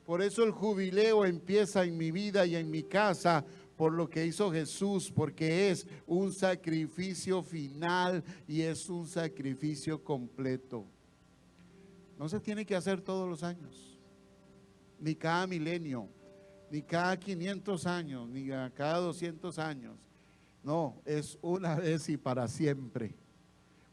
Por eso el jubileo empieza en mi vida y en mi casa, por lo que hizo Jesús, porque es un sacrificio final y es un sacrificio completo. No se tiene que hacer todos los años, ni cada milenio, ni cada 500 años, ni cada 200 años. No, es una vez y para siempre.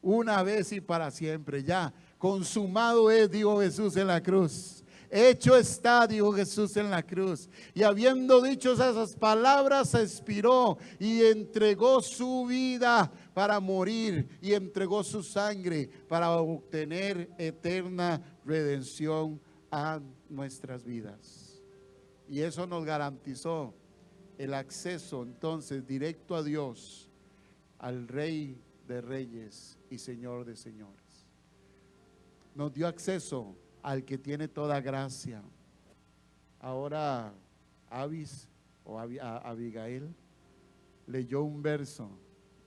Una vez y para siempre. Ya, consumado es, dijo Jesús en la cruz. Hecho está, dijo Jesús en la cruz. Y habiendo dicho esas palabras, se expiró y entregó su vida para morir, y entregó su sangre para obtener eterna redención a nuestras vidas. Y eso nos garantizó el acceso entonces directo a Dios, al Rey de Reyes y Señor de Señores. Nos dio acceso al que tiene toda gracia. Ahora Abigail leyó un verso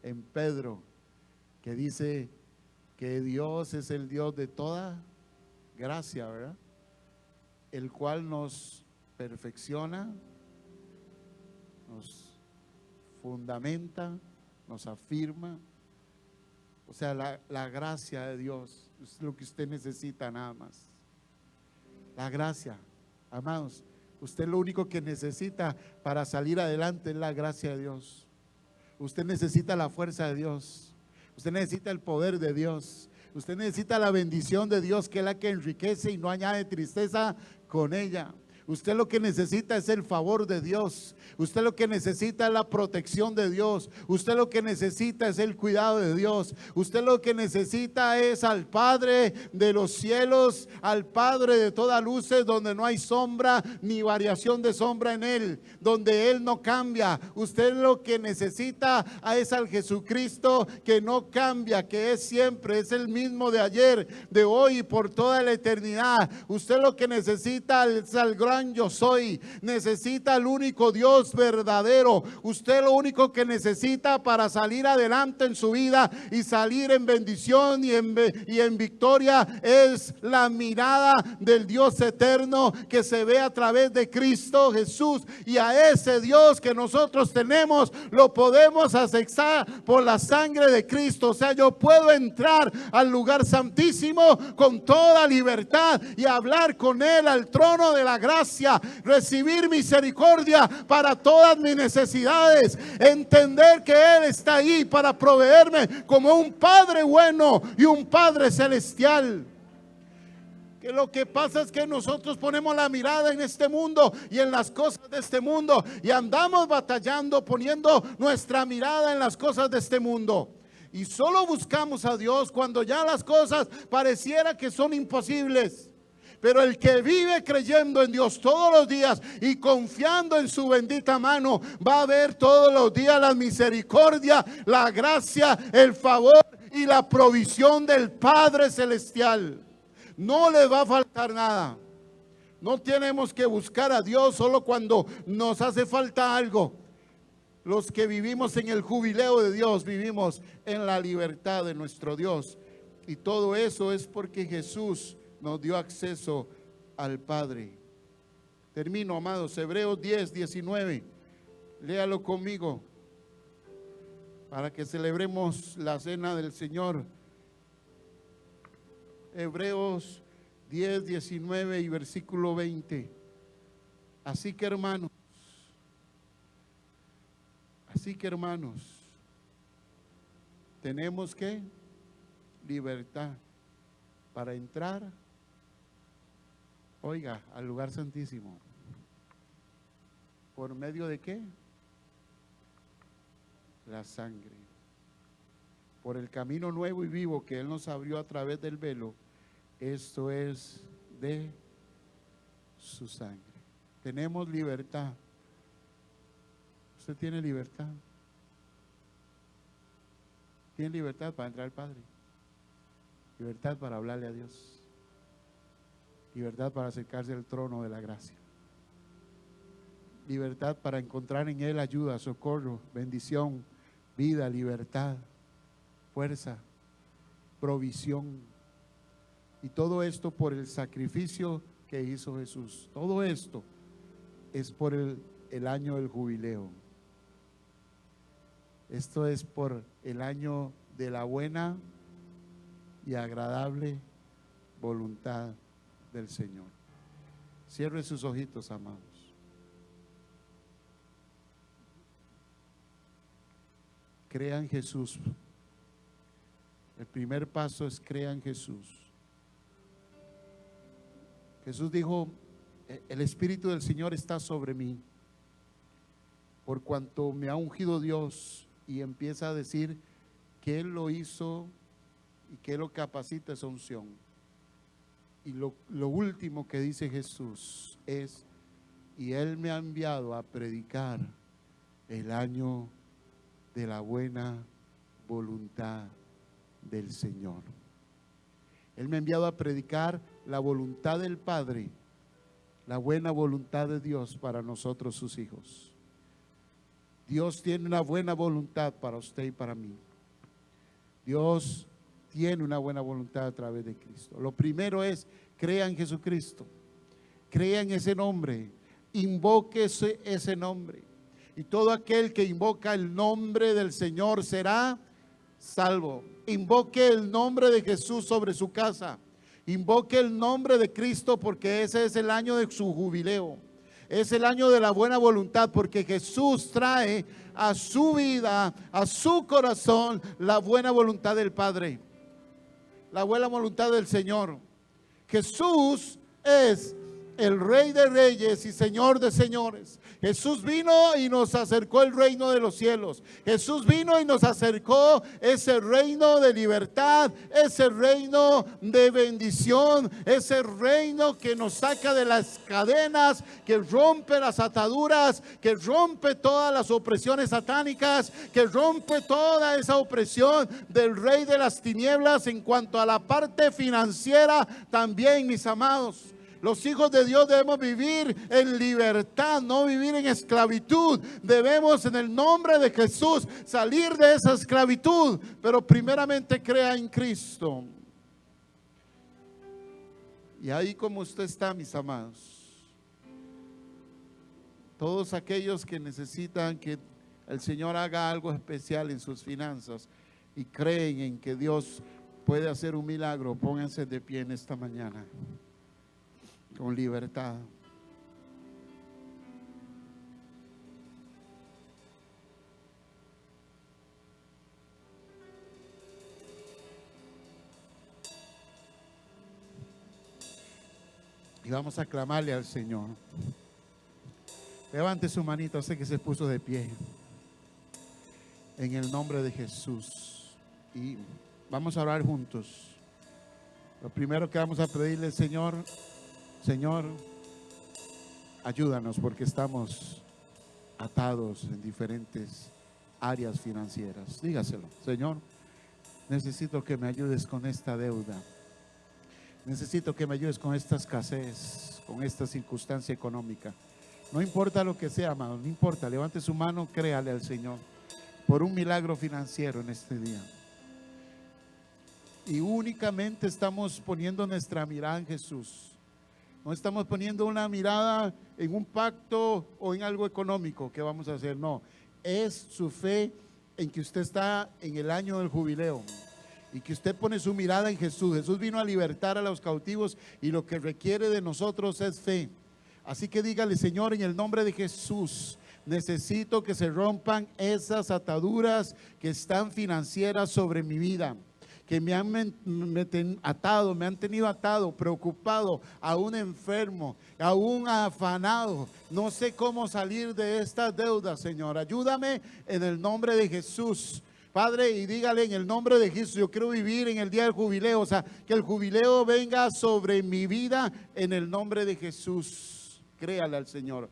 en Pedro que dice que Dios es el Dios de toda gracia, ¿verdad? El cual nos perfecciona, nos fundamenta, nos afirma. O sea, la gracia de Dios es lo que usted necesita nada más. La gracia, amados, usted lo único que necesita para salir adelante es la gracia de Dios. Usted necesita la fuerza de Dios. Usted necesita el poder de Dios. Usted necesita la bendición de Dios, que es la que enriquece y no añade tristeza con ella. Usted lo que necesita es el favor de Dios. Usted lo que necesita es la protección de Dios. Usted lo que necesita es el cuidado de Dios. Usted lo que necesita es al Padre de los cielos, al Padre de todas luces, donde no hay sombra ni variación de sombra en Él, donde Él no cambia. Usted lo que necesita es al Jesucristo que no cambia, que es siempre, es el mismo de ayer, de hoy y por toda la eternidad. Usted lo que necesita es al gran yo soy. Necesita al único Dios verdadero. Usted lo único que necesita para salir adelante en su vida y salir en bendición y en victoria es la mirada del Dios eterno que se ve a través de Cristo Jesús. Y a ese Dios que nosotros tenemos lo podemos accesar por la sangre de Cristo. O sea, yo puedo entrar al lugar santísimo con toda libertad y hablar con Él al trono de la gracia, recibir misericordia para todas mis necesidades, entender que Él está ahí para proveerme como un Padre bueno y un Padre celestial. Que lo que pasa es que nosotros ponemos la mirada en este mundo y en las cosas de este mundo y andamos batallando poniendo nuestra mirada en las cosas de este mundo. Y solo buscamos a Dios cuando ya las cosas pareciera que son imposibles. Pero el que vive creyendo en Dios todos los días y confiando en su bendita mano, va a ver todos los días la misericordia, la gracia, el favor y la provisión del Padre Celestial. No le va a faltar nada. No tenemos que buscar a Dios solo cuando nos hace falta algo. Los que vivimos en el jubileo de Dios, vivimos en la libertad de nuestro Dios. Y todo eso es porque Jesús nos dio acceso al Padre. Termino, amados. Hebreos 10, 19. Léalo conmigo para que celebremos la cena del Señor. Hebreos 10, 19 y versículo 20. Así que hermanos, tenemos que libertad para entrar, oiga, al lugar santísimo. ¿Por medio de qué? La sangre. Por el camino nuevo y vivo que Él nos abrió a través del velo. Esto es de su sangre. Tenemos libertad. ¿Usted tiene libertad? Tiene libertad para entrar al Padre. Libertad para hablarle a Dios. Libertad para acercarse al trono de la gracia. Libertad para encontrar en Él ayuda, socorro, bendición, vida, libertad, fuerza, provisión. Y todo esto por el sacrificio que hizo Jesús. Todo esto es por el año del jubileo. Esto es por el año de la buena y agradable voluntad del Señor. Cierre sus ojitos, amados. Crea en Jesús. El primer paso es crea en Jesús. Jesús dijo: el Espíritu del Señor está sobre mí, por cuanto me ha ungido Dios. Y empieza a decir que Él lo hizo y que Él lo capacita esa unción. Y lo último que dice Jesús es: y Él me ha enviado a predicar el año de la buena voluntad del Señor. Él me ha enviado a predicar la voluntad del Padre, la buena voluntad de Dios para nosotros sus hijos. Dios tiene una buena voluntad para usted y para mí. Dios tiene una buena voluntad a través de Cristo. Lo primero es: crea en Jesucristo, crea en ese nombre, invoque ese nombre. Y todo aquel que invoca el nombre del Señor será salvo. Invoque el nombre de Jesús sobre su casa. Invoque el nombre de Cristo, porque ese es el año de su jubileo. Es el año de la buena voluntad, porque Jesús trae a su vida, a su corazón, la buena voluntad del Padre, la buena voluntad del Señor. Jesús es el Rey de Reyes y Señor de Señores. Jesús vino y nos acercó el reino de los cielos. Jesús vino y nos acercó ese reino de libertad, ese reino de bendición, ese reino que nos saca de las cadenas, que rompe las ataduras, que rompe todas las opresiones satánicas, que rompe toda esa opresión del rey de las tinieblas en cuanto a la parte financiera también, mis amados. Los hijos de Dios debemos vivir en libertad, no vivir en esclavitud. Debemos en el nombre de Jesús salir de esa esclavitud, pero primeramente crea en Cristo. Y ahí como usted está, mis amados, todos aquellos que necesitan que el Señor haga algo especial en sus finanzas y creen en que Dios puede hacer un milagro, pónganse de pie en esta mañana. Con libertad. Y vamos a clamarle al Señor. Levante su manito, sé que se puso de pie. En el nombre de Jesús. Y vamos a orar juntos. Lo primero que vamos a pedirle, Señor, ayúdanos porque estamos atados en diferentes áreas financieras. Dígaselo, Señor, necesito que me ayudes con esta deuda. Necesito que me ayudes con esta escasez, con esta circunstancia económica. No importa lo que sea, amado, no importa. Levante su mano, créale al Señor por un milagro financiero en este día. Y únicamente estamos poniendo nuestra mirada en Jesús. No estamos poniendo una mirada en un pacto o en algo económico que vamos a hacer, no. Es su fe en que usted está en el año del jubileo y que usted pone su mirada en Jesús. Jesús vino a libertar a los cautivos y lo que requiere de nosotros es fe. Así que dígale, Señor, en el nombre de Jesús, necesito que se rompan esas ataduras que están financieras sobre mi vida, que me han atado, me han tenido atado, preocupado, aún enfermo, aún afanado. No sé cómo salir de estas deudas, Señor. Ayúdame en el nombre de Jesús. Padre, y dígale en el nombre de Jesús, yo quiero vivir en el día del jubileo, o sea, que el jubileo venga sobre mi vida en el nombre de Jesús. Créale al Señor.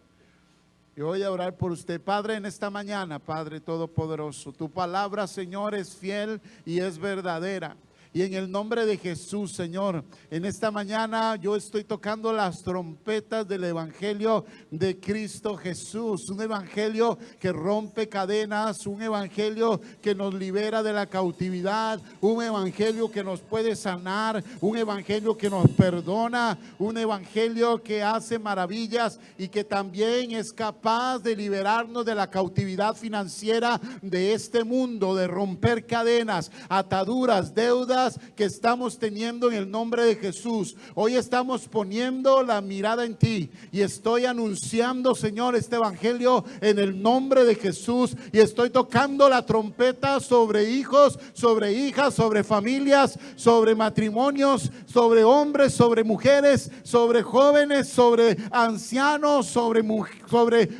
Yo voy a orar por usted, Padre, en esta mañana, Padre Todopoderoso. Tu palabra, Señor, es fiel y es verdadera. Y en el nombre de Jesús, Señor, en esta mañana yo estoy tocando las trompetas del Evangelio de Cristo Jesús. Un Evangelio que rompe cadenas, un Evangelio que nos libera de la cautividad, un Evangelio que nos puede sanar, un Evangelio que nos perdona, un Evangelio que hace maravillas y que también es capaz de liberarnos de la cautividad financiera de este mundo, de romper cadenas, ataduras, deudas que estamos teniendo en el nombre de Jesús. Hoy estamos poniendo la mirada en ti y estoy anunciando, Señor, este evangelio en el nombre de Jesús, y estoy tocando la trompeta sobre hijos, sobre hijas, sobre familias, sobre matrimonios, sobre hombres, sobre mujeres, sobre jóvenes, sobre ancianos, sobre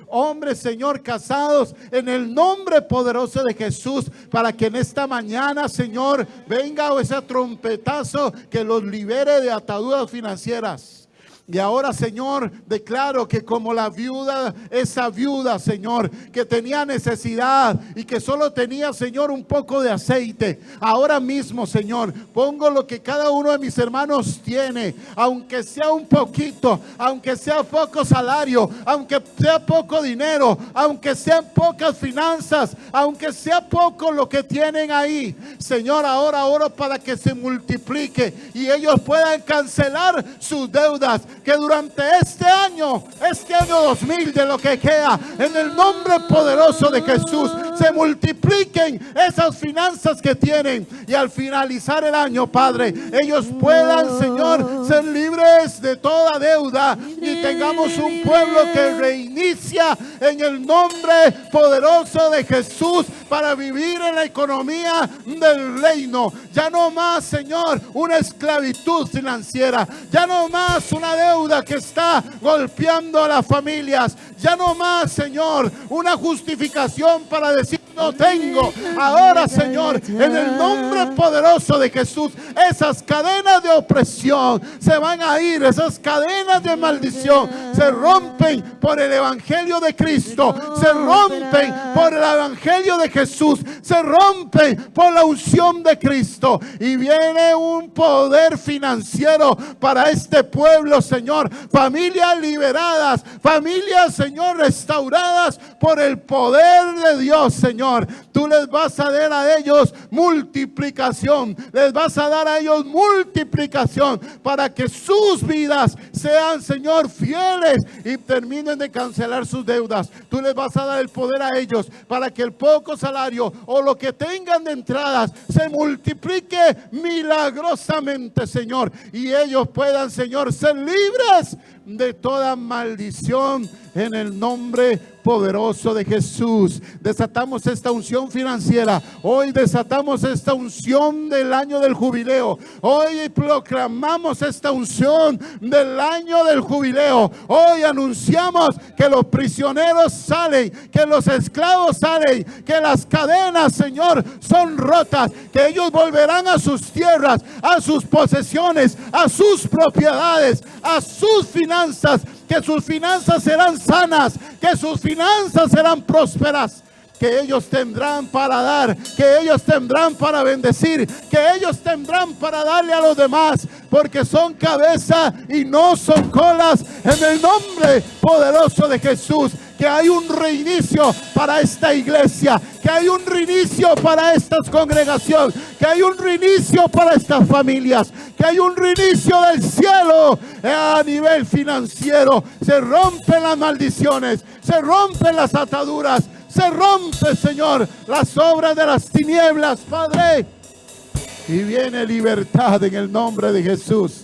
hombres, Señor, casados, en el nombre poderoso de Jesús, para que en esta mañana, Señor, venga ese trompetazo que los libere de ataduras financieras. Y ahora, Señor, declaro que como la viuda, esa viuda, Señor, que tenía necesidad y que solo tenía, Señor, un poco de aceite, ahora mismo, Señor, pongo lo que cada uno de mis hermanos tiene, aunque sea un poquito, aunque sea poco salario, aunque sea poco dinero, aunque sean pocas finanzas, aunque sea poco lo que tienen ahí, Señor, ahora oro para que se multiplique y ellos puedan cancelar sus deudas, que durante este año 2000, de lo que queda, en el nombre poderoso de Jesús, se multipliquen esas finanzas que tienen, y al finalizar el año, Padre, ellos puedan, Señor, ser libres de toda deuda y tengamos un pueblo que reinicia en el nombre poderoso de Jesús para vivir en la economía del reino. Ya no más, Señor, una esclavitud financiera, ya no más una deuda que está golpeando a las familias, ya no más, Señor, una justificación para decir no tengo. Ahora, Señor, en el nombre poderoso de Jesús, esas cadenas de opresión se van a ir, esas cadenas de maldición se rompen por el evangelio de Cristo, se rompen por el evangelio de Jesús, se rompen por la unción de Cristo, y viene un poder financiero para este pueblo, Señor. Familias liberadas, familias, Señor, restauradas por el poder de Dios, Señor. Tú les vas a dar a ellos multiplicación, les vas a dar a ellos multiplicación para que sus vidas sean, Señor, fieles y terminen de cancelar sus deudas. Tú les vas a dar el poder a ellos para que el poco salario o lo que tengan de entradas se multiplique milagrosamente, Señor, y ellos puedan, Señor, ser libres de toda maldición en el nombre poderoso de Jesús. Desatamos esta unción financiera. Hoy desatamos esta unción del año del jubileo. Hoy proclamamos esta unción del año del jubileo. Hoy anunciamos que los prisioneros salen, que los esclavos salen, que las cadenas, Señor, son rotas, que ellos volverán a sus tierras, a sus posesiones, a sus propiedades, a sus finanzas, que sus finanzas serán sanas, que sus finanzas serán prósperas, que ellos tendrán para dar, que ellos tendrán para bendecir, que ellos tendrán para darle a los demás, porque son cabeza y no son colas, en el nombre poderoso de Jesús. Que hay un reinicio para esta iglesia, que hay un reinicio para esta congregación, que hay un reinicio para estas familias, que hay un reinicio del cielo a nivel financiero. Se rompen las maldiciones, se rompen las ataduras, se rompe, Señor, las obras de las tinieblas, Padre, y viene libertad en el nombre de Jesús.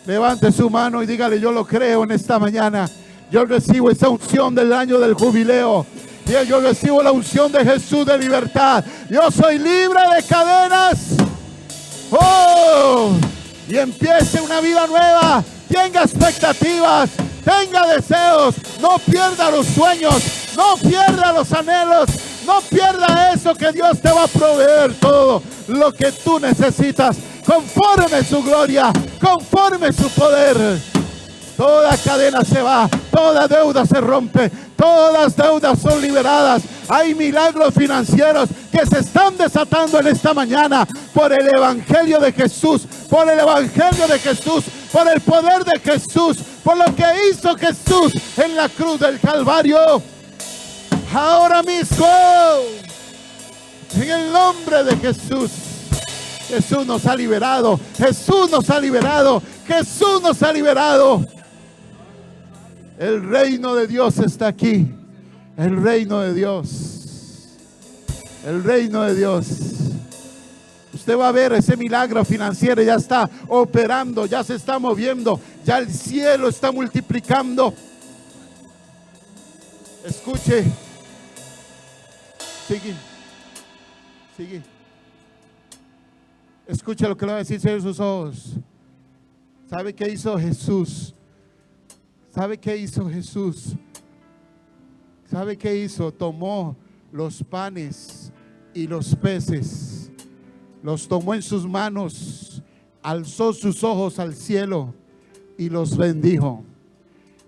Levante su mano y dígale: yo lo creo en esta mañana. Yo recibo esa unción del año del jubileo. Y yo recibo la unción de Jesús de libertad. Yo soy libre de cadenas. ¡Oh! Y empiece una vida nueva. Tenga expectativas, tenga deseos. No pierda los sueños, no pierda los anhelos, no pierda eso que Dios te va a proveer. Todo lo que tú necesitas, conforme su gloria, conforme su poder. Toda cadena se va, toda deuda se rompe, todas deudas son liberadas. Hay milagros financieros que se están desatando en esta mañana por el evangelio de Jesús, por el evangelio de Jesús, por el poder de Jesús, por lo que hizo Jesús en la cruz del Calvario. Ahora mismo, en el nombre de Jesús, Jesús nos ha liberado, Jesús nos ha liberado, Jesús nos ha liberado. El reino de Dios está aquí. El reino de Dios. El reino de Dios. Usted va a ver ese milagro financiero. Ya está operando, ya se está moviendo, ya el cielo está multiplicando. Escuche. Sigue. Sigue. Escuche lo que le va a decir en sus ojos. ¿Sabe qué hizo Jesús? ¿Sabe qué hizo Jesús? ¿Sabe qué hizo? Tomó los panes y los peces, los tomó en sus manos, alzó sus ojos al cielo y los bendijo.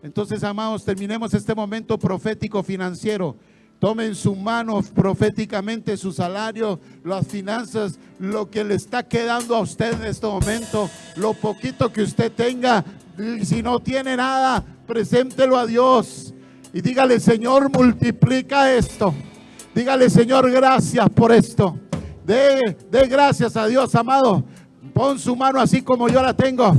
Entonces, amados, terminemos este momento profético financiero. Tome en su mano proféticamente su salario, las finanzas, lo que le está quedando a usted en este momento, lo poquito que usted tenga. Si no tiene nada, preséntelo a Dios y dígale: Señor, multiplica esto. Dígale: Señor, gracias por esto. Dé gracias a Dios, amado. Pon su mano así como yo la tengo.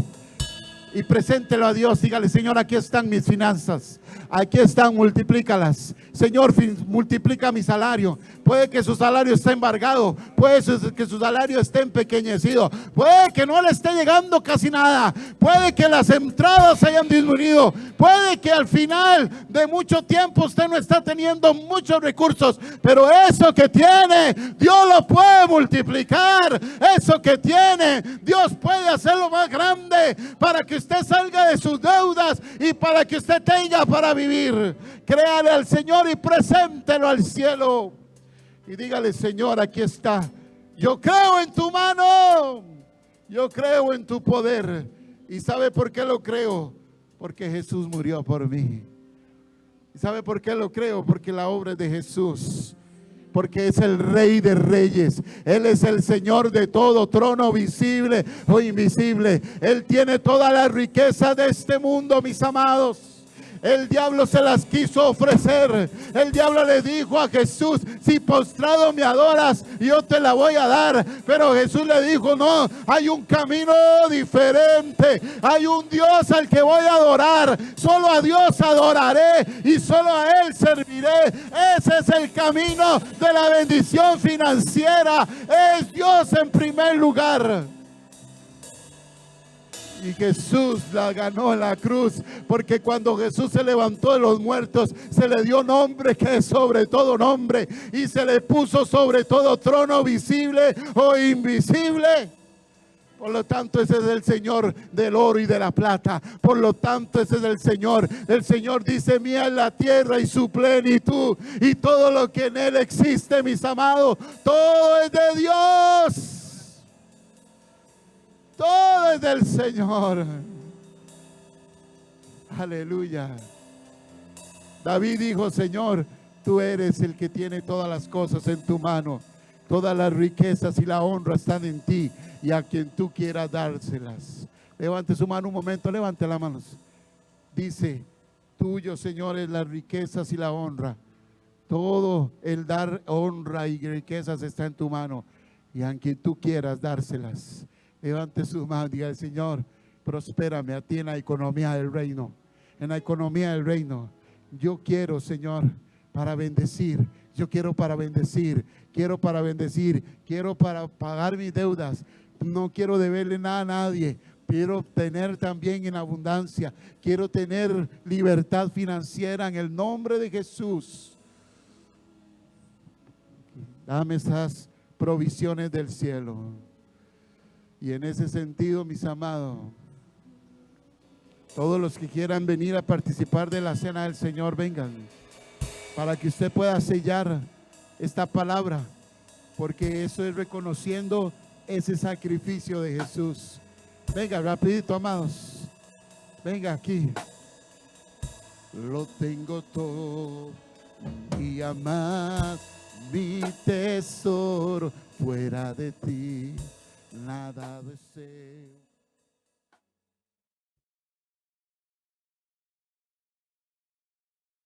y preséntelo a Dios. Dígale: Señor, aquí están mis finanzas, aquí están, multiplícalas. Señor, multiplica mi salario. Puede que su salario esté embargado, puede que su salario esté empequeñecido, puede que no le esté llegando casi nada, puede que las entradas hayan disminuido, puede que al final de mucho tiempo usted no está teniendo muchos recursos, pero eso que tiene, Dios lo puede multiplicar. Eso que tiene, Dios puede hacerlo más grande para que usted salga de sus deudas y para que usted tenga para vivir. Créale al Señor y preséntelo al cielo. Y dígale: Señor, aquí está. Yo creo en tu mano. Yo creo en tu poder. ¿Y sabe por qué lo creo? Porque Jesús murió por mí. ¿Y sabe por qué lo creo? Porque la obra es de Jesús. Porque es el Rey de Reyes. Él es el Señor de todo trono, visible o invisible. Él tiene toda la riqueza de este mundo, mis amados. El diablo se las quiso ofrecer. El diablo le dijo a Jesús: si postrado me adoras, yo te la voy a dar. Pero Jesús le dijo: no, hay un camino diferente. Hay un Dios al que voy a adorar. Solo a Dios adoraré y solo a Él serviré. Ese es el camino de la bendición financiera. Es Dios en primer lugar. Y Jesús la ganó en la cruz, porque cuando Jesús se levantó de los muertos, se le dio nombre que es sobre todo nombre, y se le puso sobre todo trono, visible o invisible. Por lo tanto, ese es el Señor del oro y de la plata. Por lo tanto, ese es el Señor. El Señor dice: mía es la tierra y su plenitud, y todo lo que en Él existe, mis amados. Todo es de Dios. Todo es del Señor. Aleluya. David dijo: Señor, tú eres el que tiene todas las cosas en tu mano. Todas las riquezas y la honra están en ti, y a quien tú quieras dárselas. Levante su mano un momento, levante las manos. Dice: tuyo, Señor, es las riquezas y la honra. Todo el dar honra y riquezas está en tu mano, y a quien tú quieras dárselas. Levante su mano y diga: Señor, prospérame a ti en la economía del reino. En la economía del reino. Yo quiero, Señor, para bendecir. Yo quiero para bendecir. Quiero para bendecir. Quiero para pagar mis deudas. No quiero deberle nada a nadie. Quiero tener también en abundancia. Quiero tener libertad financiera en el nombre de Jesús. Dame esas provisiones del cielo. Y en ese sentido, mis amados, todos los que quieran venir a participar de la cena del Señor, vengan, para que usted pueda sellar esta palabra, porque eso es reconociendo ese sacrificio de Jesús. Venga, rapidito, amados. Venga aquí. Lo tengo todo y más, mi tesoro, fuera de ti nada deseo.